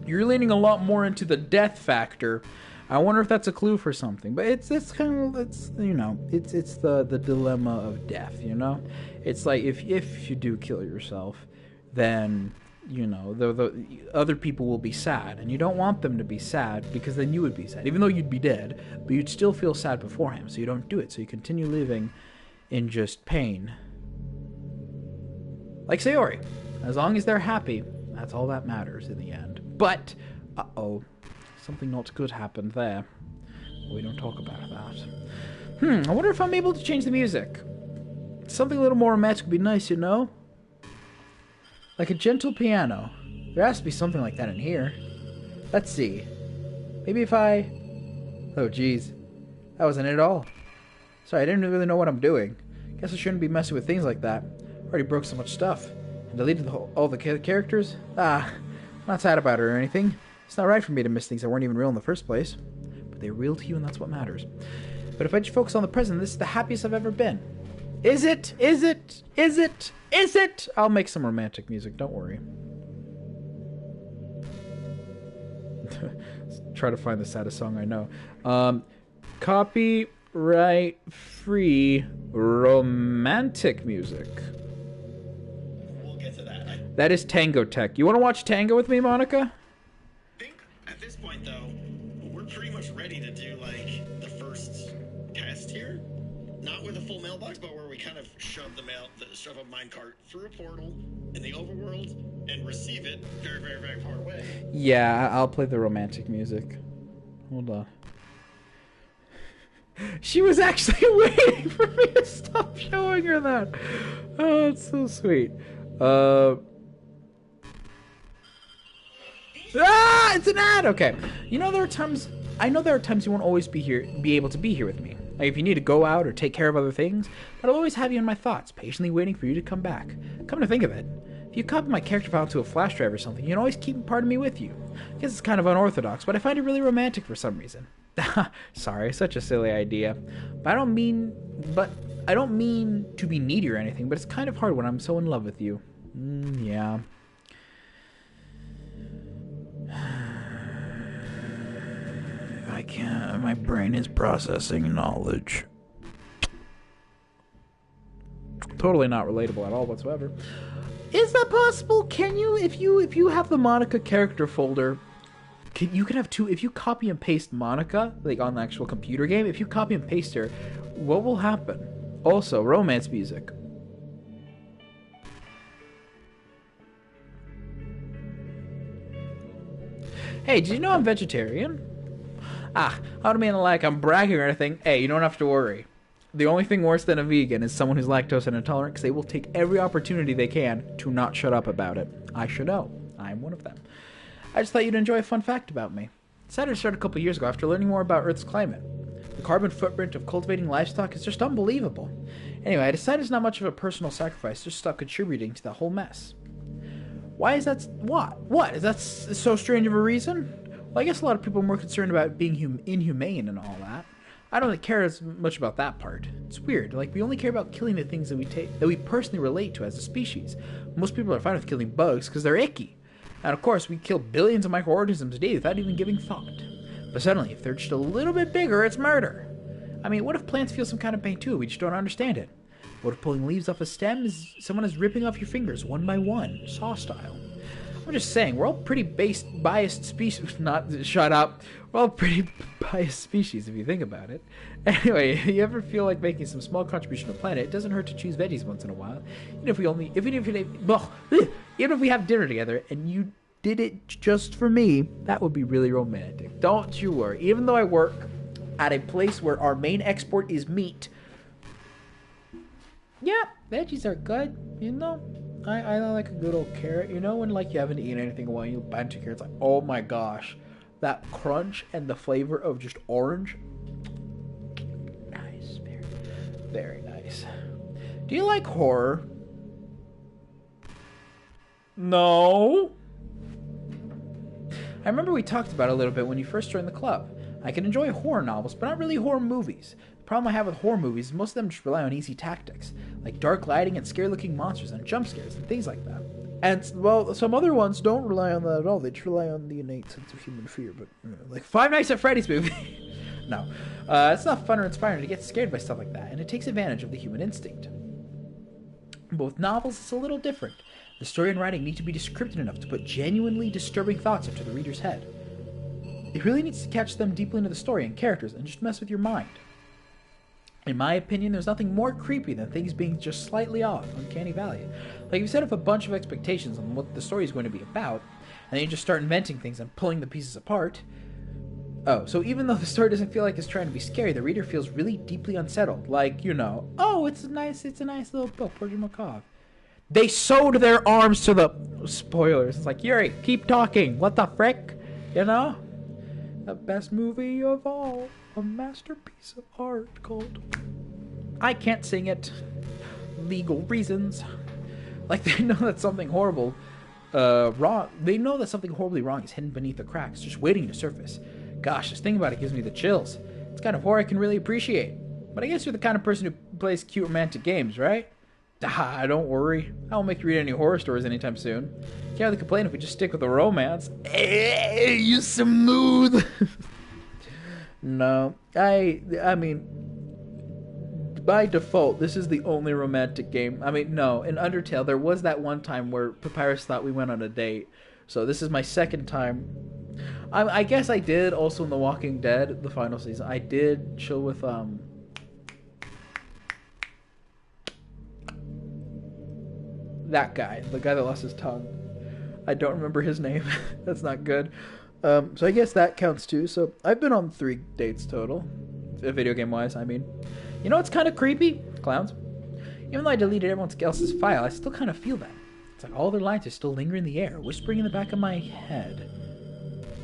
You're leaning a lot more into the death factor. I wonder if that's a clue for something. But it's kind of, you know, it's the dilemma of death, you know? It's like if you do kill yourself, then, you know, the other people will be sad, and you don't want them to be sad because then you would be sad, even though you'd be dead, but you'd still feel sad beforehand, so you don't do it, so you continue living in just pain. Like Sayori, as long as they're happy, that's all that matters in the end. But, uh-oh, something not good happened there. We don't talk about that. I wonder if I'm able to change the music. Something a little more romantic would be nice, you know? Like a gentle piano. There has to be something like that in here. Let's see. Maybe if I... Oh, geez. That wasn't it at all. Sorry, I didn't really know what I'm doing. Guess I shouldn't be messing with things like that. Already broke so much stuff. And deleted all the characters. I'm not sad about it or anything. It's not right for me to miss things that weren't even real in the first place. But they're real to you, and that's what matters. But if I just focus on the present, this is the happiest I've ever been. Is it? Is it? Is it? Is it? I'll make some romantic music, don't worry. Try to find the saddest song I know. Copyright free romantic music. We'll get to that. That is Tango Tech. You want to watch Tango with me, Monika? I think at this point, though, we're pretty much ready to do, like, the first test here. Not with a full mailbox, but where we kind of shove a minecart through a portal in the overworld and receive it very, very, very far away. Yeah, I'll play the romantic music. Hold on. She was actually waiting for me to stop showing her that. Oh, it's so sweet. It's an ad. Okay. You know, I know there are times you won't always be able to be here with me. Like if you need to go out or take care of other things, but I'll always have you in my thoughts, patiently waiting for you to come back. Come to think of it, if you copy my character file to a flash drive or something, you can always keep part of me with you. I guess it's kind of unorthodox, but I find it really romantic for some reason. Sorry, such a silly idea. But I don't mean to be needy or anything, but it's kind of hard when I'm so in love with you. Yeah. I can't. My brain is processing knowledge. Totally not relatable at all whatsoever. Is that possible? Can you, if you have the Monika character folder, you can have two. If you copy and paste Monika, like on the actual computer game, if you copy and paste her, what will happen? Also, romance music. Hey, did you know I'm vegetarian? I don't mean like I'm bragging or anything. Hey, you don't have to worry. The only thing worse than a vegan is someone who's lactose intolerant, because they will take every opportunity they can to not shut up about it. I should know. I'm one of them. I just thought you'd enjoy a fun fact about me. I decided to start a couple years ago after learning more about Earth's climate. The carbon footprint of cultivating livestock is just unbelievable. Anyway, I decided it's not much of a personal sacrifice, just stop contributing to the whole mess. Why is that? What? Is that so strange of a reason? Well, I guess a lot of people are more concerned about being inhumane and all that. I don't really care as much about that part. It's weird. Like, we only care about killing the things that we personally relate to as a species. Most people are fine with killing bugs because they're icky. And of course, we kill billions of microorganisms a day without even giving thought. But suddenly, if they're just a little bit bigger, it's murder. I mean, what if plants feel some kind of pain too? We just don't understand it. What if pulling leaves off a stem is someone is ripping off your fingers one by one, saw style? I'm just saying, we're all pretty biased species. Shut up. We're all pretty biased species if you think about it. Anyway, you ever feel like making some small contribution to the planet? It doesn't hurt to choose veggies once in a while. Even if we have dinner together and you did it just for me, that would be really romantic. Don't you worry. Even though I work at a place where our main export is meat, yeah, veggies are good, you know. I like a good old carrot, you know, when like you haven't eaten anything in a while, you buy two carrots, like, oh my gosh, that crunch and the flavor of just orange. Nice, very, very nice. Do you like horror? No. I remember we talked about it a little bit when you first joined the club. I can enjoy horror novels, but not really horror movies. The problem I have with horror movies is most of them just rely on easy tactics, like dark lighting and scary-looking monsters and jump scares and things like that. And, well, some other ones don't rely on that at all. They just rely on the innate sense of human fear, but, like Five Nights at Freddy's movie. No. It's not fun or inspiring to get scared by stuff like that, and it takes advantage of the human instinct. But with novels, it's a little different. The story and writing need to be descriptive enough to put genuinely disturbing thoughts into the reader's head. It really needs to catch them deeply into the story and characters and just mess with your mind. In my opinion, there's nothing more creepy than things being just slightly off, uncanny valley. Like, if you set up a bunch of expectations on what the story is going to be about, and then you just start inventing things and pulling the pieces apart. Oh, so even though the story doesn't feel like it's trying to be scary, the reader feels really deeply unsettled. Like, you know, oh, it's a nice little book, Portrait Macabre. They sewed their arms to the... Spoilers. It's like, Yuri, keep talking. What the frick? You know? The best movie of all. A masterpiece of art called... I can't sing it. Legal reasons. Like, they know that something horrible wrong. They know that something horribly wrong is hidden beneath the cracks, just waiting to surface. Gosh, just thinking about it gives me the chills. It's kind of horror I can really appreciate. But I guess you're the kind of person who plays cute romantic games, right? Don't worry. I won't make you read any horror stories anytime soon. Can't really complain if we just stick with the romance. Hey, you smooth. No, I mean, by default, this is the only romantic game. I mean, no, in Undertale, there was that one time where Papyrus thought we went on a date. So this is my second time. I guess I did also in The Walking Dead, the final season. I did chill with, that guy, the guy that lost his tongue. I don't remember his name. That's not good. So I guess that counts too. So I've been on 3 dates total, video game wise. I mean, you know what's kind of creepy? Clowns. Even though I deleted everyone else's file, I still kind of feel that. It's like all their lines are still lingering in the air, whispering in the back of my head.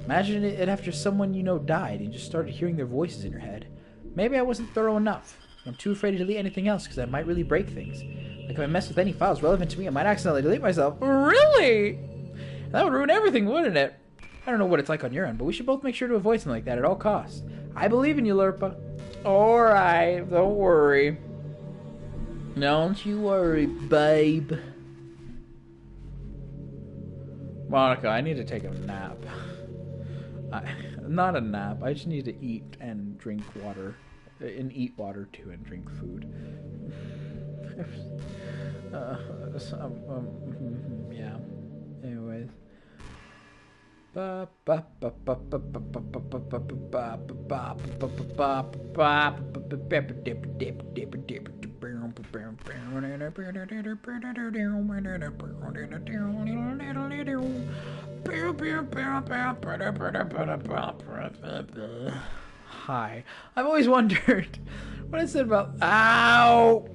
Imagine it after someone you know died and you just started hearing their voices in your head. Maybe I wasn't thorough enough. I'm too afraid to delete anything else because I might really break things. Like if I mess with any files relevant to me, I might accidentally delete myself. Really? That would ruin everything, wouldn't it? I don't know what it's like on your end, but we should both make sure to avoid something like that at all costs. I believe in you, Lurpa. Alright, don't worry. Don't you worry, babe. Monika, I need to take a nap. Not a nap. I just need to eat and drink water. And eat water, too, and drink food. Yeah. Anyways. Hi. I've always wondered what I said about ow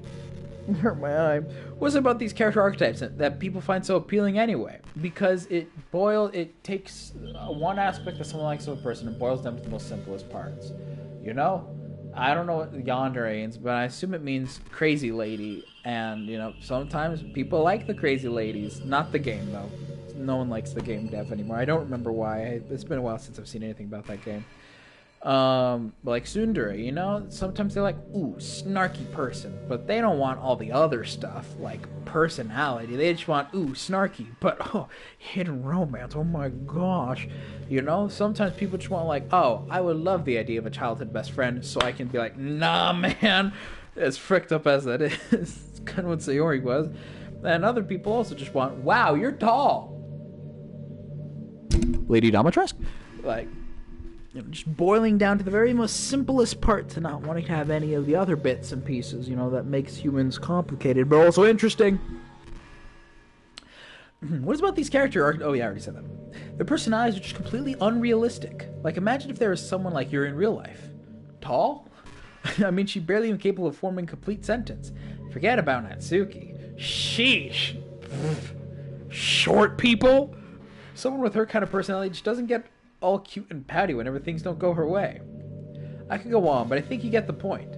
hurt my eye. What's it about these character archetypes that people find so appealing anyway? Because it takes one aspect of someone likes of a person and boils down to the most simplest parts. You know? I don't know what yonder means, but I assume it means crazy lady. And, you know, sometimes people like the crazy ladies. Not the game, though. No one likes the game dev anymore. I don't remember why. It's been a while since I've seen anything about that game. Like tsundere, you know, sometimes they're like, ooh, snarky person, but they don't want all the other stuff, like personality. They just want, ooh, snarky, but, oh, hidden romance, oh my gosh. You know, sometimes people just want, like, oh, I would love the idea of a childhood best friend, so I can be like, nah, man, as fricked up as that is, it's kind of what Sayori was. And other people also just want, wow, you're tall. Lady Domitresque? Like, you know, just boiling down to the very most simplest part to not wanting to have any of the other bits and pieces, you know, that makes humans complicated, but also interesting. What is about these characters? Oh, yeah, I already said that. Their personalities are just completely unrealistic. Like, imagine if there was someone like you're in real life. Tall? I mean, she's barely even capable of forming a complete sentence. Forget about Natsuki. Sheesh. Short people? Someone with her kind of personality just doesn't get all cute and patty whenever things don't go her way. I could go on, but I think you get the point.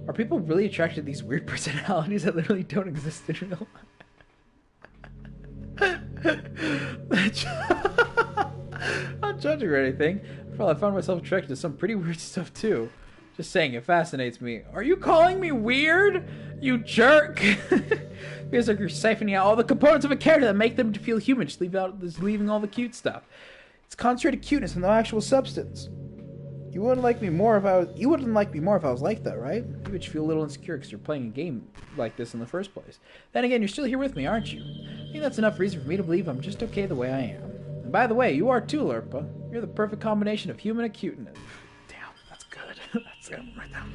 Are people really attracted to these weird personalities that literally don't exist in real life? Not judging or anything. Well, I found myself attracted to some pretty weird stuff too. Just saying, it fascinates me. Are you calling me weird? You jerk! Feels like you're siphoning out all the components of a character that make them feel human, just leaving all the cute stuff. It's concentrated cuteness and no actual substance. You wouldn't like me more if I was like that, right? You would feel a little insecure because you're playing a game like this in the first place. Then again, you're still here with me, aren't you? I think that's enough reason for me to believe I'm just okay the way I am. And by the way, you are too, Lurpa. You're the perfect combination of human and cuteness. Damn, that's good.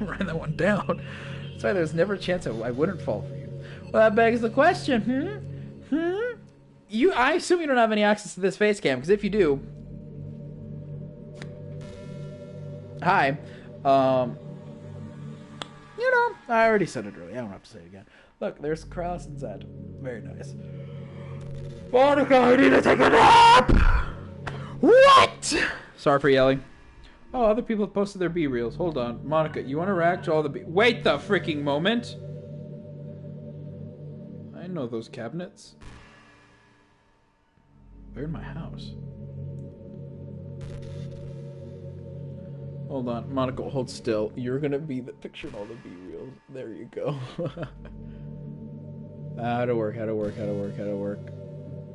Write that one down. That's why there's never a chance I wouldn't fall for you. Well, that begs the question, I assume you don't have any access to this face cam, because if you do, hi. You know, I already said it earlier. I don't have to say it again. Look, there's Kraus and Zed. Very nice. Monika, I need to take a nap! What? Sorry for yelling. Oh, other people have posted their B-reels. Hold on. Monika, you want to react to all the Wait the freaking moment! I know those cabinets. They're in my house. Hold on, Monika, hold still. You're gonna be the picture in all the B-reels. There you go. How to work.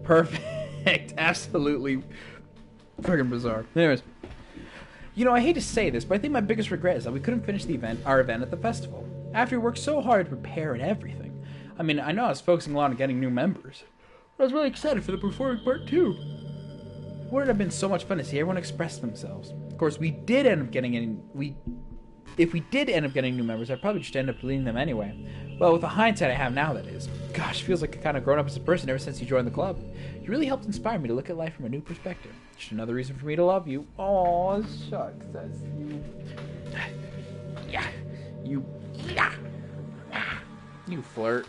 Perfect. Absolutely freaking bizarre. Anyways. You know, I hate to say this, but I think my biggest regret is that we couldn't finish our event at the festival. After we worked so hard to prepare and everything. I mean, I know I was focusing a lot on getting new members, but I was really excited for the performing part too. It would have been so much fun to see everyone express themselves. Of course, we did end up getting if we did end up getting new members, I'd probably just end up deleting them anyway. Well, with the hindsight I have now, that is. Gosh, feels like I've kind of grown up as a person ever since you joined the club. You really helped inspire me to look at life from a new perspective. Just another reason for me to love you. Aw, shucks, that's you. Yeah. You flirt.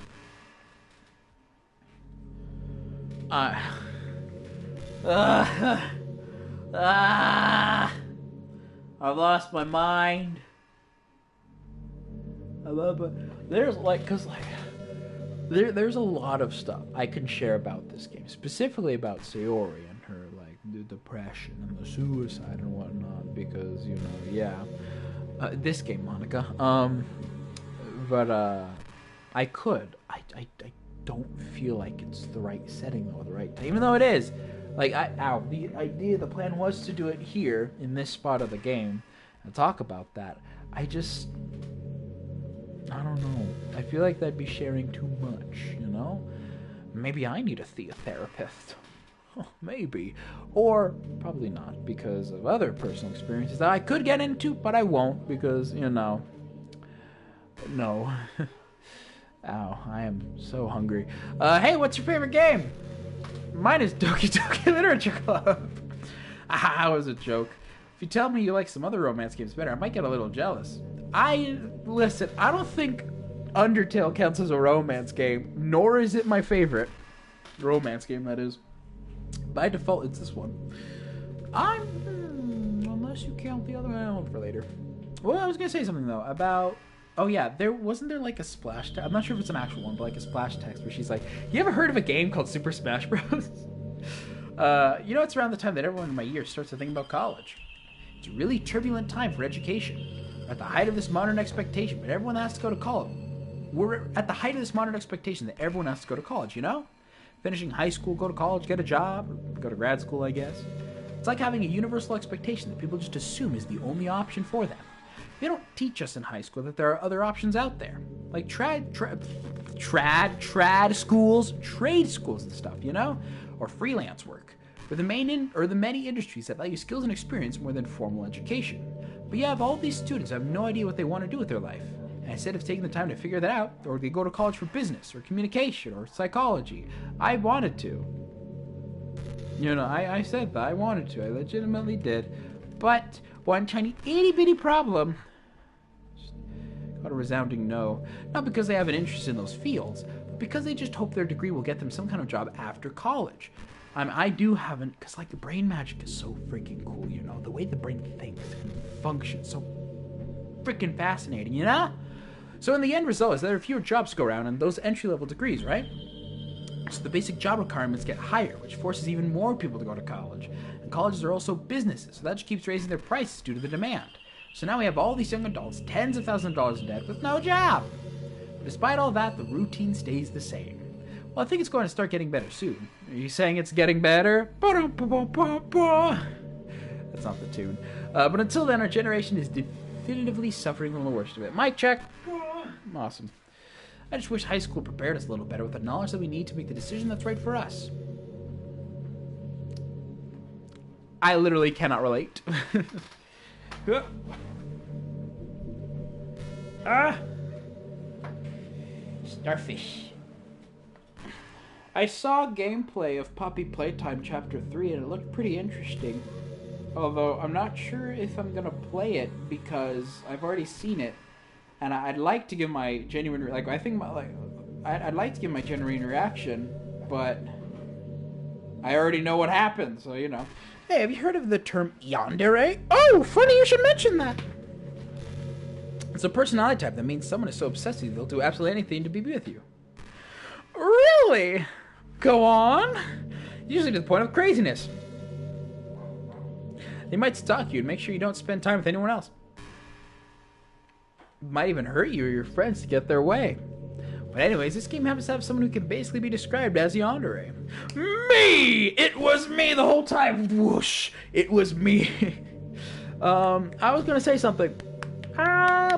I've lost my mind. But there's like, cause like, there's a lot of stuff I can share about this game, specifically about Sayori and her like the depression and the suicide and whatnot. Because you know, yeah, this game, Monica. But I could. I don't feel like it's the right setting or the right time, even though it is. Like, the plan was to do it here in this spot of the game and talk about that. I don't know. I feel like that'd be sharing too much, you know? Maybe I need a therapist. Maybe. Or probably not, because of other personal experiences that I could get into, but I won't, because, you know. No. Ow, I am so hungry. Hey, what's your favorite game? Mine is Doki Doki Literature Club. That was a joke. If you tell me you like some other romance games better, I might get a little jealous. Listen, I don't think Undertale counts as a romance game, nor is it my favorite romance game, that is. By default, it's this one. Unless you count the other one for later. Well, I was gonna say something though about. Oh yeah, wasn't there like a splash text? I'm not sure if it's an actual one, but like a splash text where she's like, "You ever heard of a game called Super Smash Bros?" You know, it's around the time that everyone in my year starts to think about college. It's a really turbulent time for education. We're at the height of this modern expectation, but everyone has to go to college. We're at the height of this modern expectation that everyone has to go to college, you know? Finishing high school, go to college, get a job, or go to grad school, I guess. It's like having a universal expectation that people just assume is the only option for them. They don't teach us in high school that there are other options out there. Like trad schools, trade schools and stuff, you know? Or freelance work. Or the many industries that value skills and experience more than formal education. But you have all these students who have no idea what they want to do with their life. And instead of taking the time to figure that out, or they go to college for business, or communication, or psychology, I wanted to. You know, I said that. I wanted to. I legitimately did. But one tiny itty-bitty problem. Got a resounding no. Not because they have an interest in those fields, but because they just hope their degree will get them some kind of job after college. I do haven't, because like the brain magic is so freaking cool, you know? The way the brain thinks and functions, so freaking fascinating, you know? So in the end result is that there are fewer jobs to go around and those entry-level degrees, right? So the basic job requirements get higher, which forces even more people to go to college. And colleges are also businesses, so that just keeps raising their prices due to the demand. So now we have all these young adults, tens of thousands of dollars in debt, with no job. But despite all that, the routine stays the same. Well, I think it's going to start getting better soon. Are you saying it's getting better? That's not the tune. But until then, our generation is definitively suffering from the worst of it. Mic check. Awesome. I just wish high school prepared us a little better with the knowledge that we need to make the decision that's right for us. I literally cannot relate. Starfish. I saw gameplay of Poppy Playtime Chapter 3 and it looked pretty interesting. Although I'm not sure if I'm gonna play it because I've already seen it, and I'd like to give my genuine I'd like to give my genuine reaction, but I already know what happened, so you know. Hey, have you heard of the term yandere? Oh, funny you should mention that. It's a personality type that means someone is so obsessed with you they'll do absolutely anything to be with you. Really? Go on. Usually to the point of craziness. They might stalk you and make sure you don't spend time with anyone else. Might even hurt you or your friends to get their way. But anyways, this game happens to have someone who can basically be described as yandere. Me! It was me the whole time. Whoosh! It was me. I was gonna say something.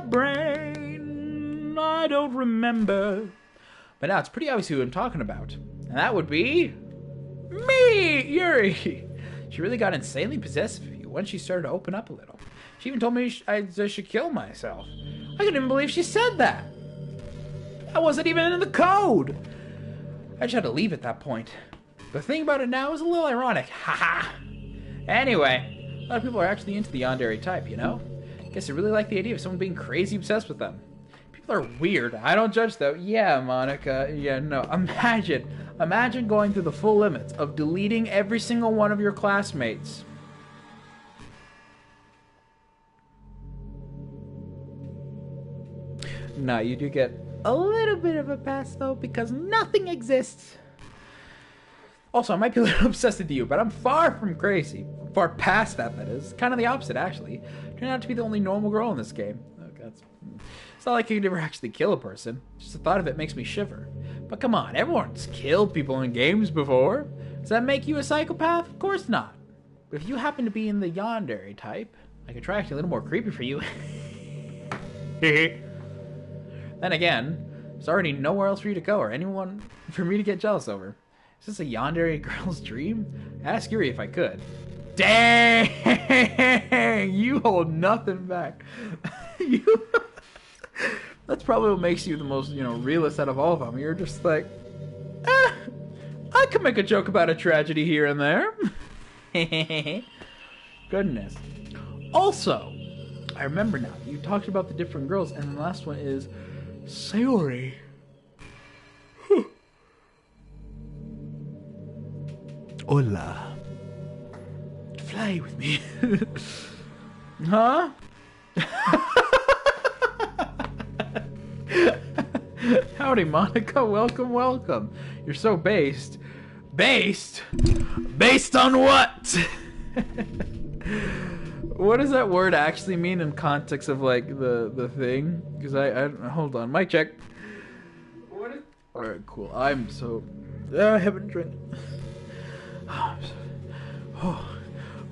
Brain, I don't remember. But now it's pretty obvious who I'm talking about. And that would be... me! Yuri! She really got insanely possessive of you once she started to open up a little. She even told me I should kill myself. I couldn't even believe she said that. That wasn't even in the code. I just had to leave at that point. The thing about it now is a little ironic. Haha. Anyway, a lot of people are actually into the yandere type, you know? Guess they really like the idea of someone being crazy obsessed with them. People are weird. I don't judge though. Yeah, Monica. Yeah, no. Imagine going through the full limits of deleting every single one of your classmates. No, you do get a little bit of a pass, though, because nothing exists. Also, I might be a little obsessed with you, but I'm far from crazy. Far past that is. Kind of the opposite, actually. Turned out to be the only normal girl in this game. It's not like you could ever actually kill a person. Just the thought of it makes me shiver. But come on, everyone's killed people in games before. Does that make you a psychopath? Of course not. But if you happen to be in the yandere type, I could try acting a little more creepy for you. Then again, there's already nowhere else for you to go or anyone for me to get jealous over. Is this a yandere girl's dream? I'd ask Yuri if I could. Dang! You hold nothing back. That's probably what makes you the most, realist out of all of them. You're just like, I could make a joke about a tragedy here and there. Goodness. Also, I remember now, you talked about the different girls, and the last one is Sayori. Hola. Fly with me. Huh? Howdy, Monika. Welcome, welcome. You're so based. Based? Based on what? What does that word actually mean in context of, like, the thing? Because I hold on. Mic check. What is... Alright, cool. I haven't drank...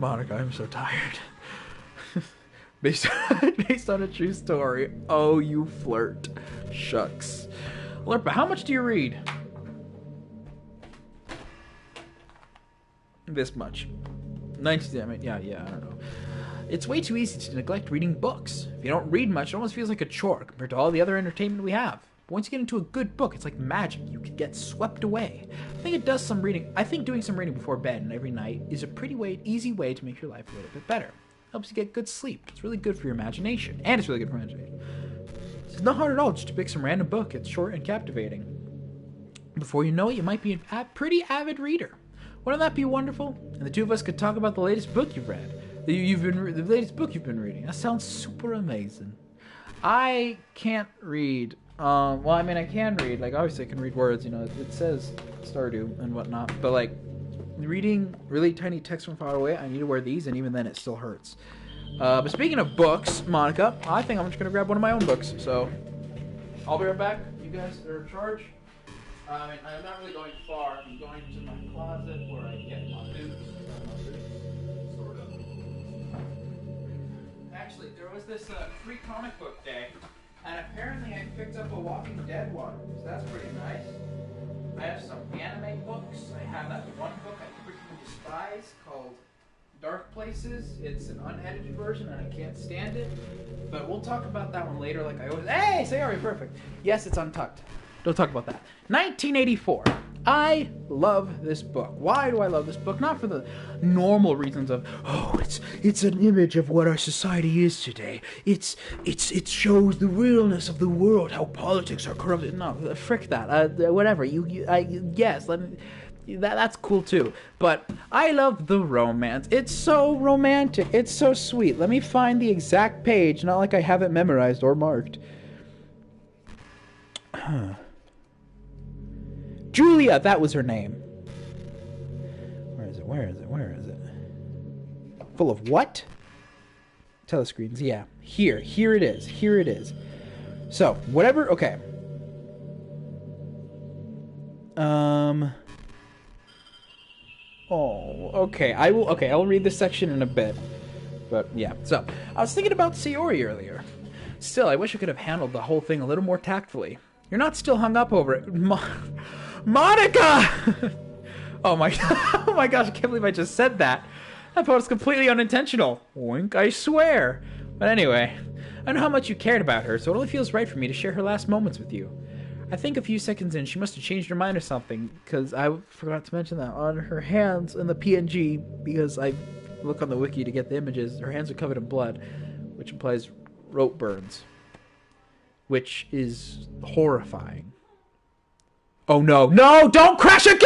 Monika, I'm so tired. based on a true story. Oh, you flirt. Shucks. Lerpa, how much do you read? This much. 19, yeah, I don't know. It's way too easy to neglect reading books. If you don't read much, it almost feels like a chore compared to all the other entertainment we have. But once you get into a good book, it's like magic. You can get swept away. I think doing some reading before bed and every night is a easy way to make your life a little bit better. Helps you get good sleep. It's really good for your imagination. And it's really good for imagination. It's not hard at all just to pick some random book. It's short and captivating. Before you know it, you might be a pretty avid reader. Wouldn't that be wonderful? And the two of us could talk about the latest book you've read. The latest book you've been reading. That sounds super amazing. I can't read. I can read. Like, obviously I can read words. It says Stardew and whatnot. But, like, reading really tiny text from far away, I need to wear these, and even then it still hurts. But speaking of books, Monika, I think I'm just going to grab one of my own books. So, I'll be right back. You guys are in charge. I'm not really going far. I'm going to my closet where I get my boots. Sort of. Actually, there was this free comic book day, and apparently I picked up a Walking Dead one, so that's pretty nice. I have some anime books. I have that one book I freaking despise called Dark Places. It's an unedited version, and I can't stand it. But we'll talk about that one later like I always... Hey, Sayori, perfect. Yes, it's untucked. Don't talk about that. 1984. I love this book. Why do I love this book? Not for the normal reasons of, it's an image of what our society is today. It shows the realness of the world, how politics are corrupted. No, frick that. Whatever. Yes, let me... That's cool too. But I love the romance. It's so romantic. It's so sweet. Let me find the exact page. Not like I have it memorized or marked. Julia, that was her name. Where is it? Full of what? Telescreens, yeah. Here it is. So, whatever, okay. I'll read this section in a bit. But, yeah. So, I was thinking about Sayori earlier. Still, I wish I could have handled the whole thing a little more tactfully. You're not still hung up over it. Monika! Oh my gosh, I can't believe I just said that. That was completely unintentional. Wink, I swear. But anyway, I know how much you cared about her, so it only feels right for me to share her last moments with you. I think a few seconds in, she must have changed her mind or something, because I forgot to mention that on her hands in the PNG, because I look on the wiki to get the images, her hands are covered in blood, which implies rope burns, which is horrifying. Oh no, don't crash again!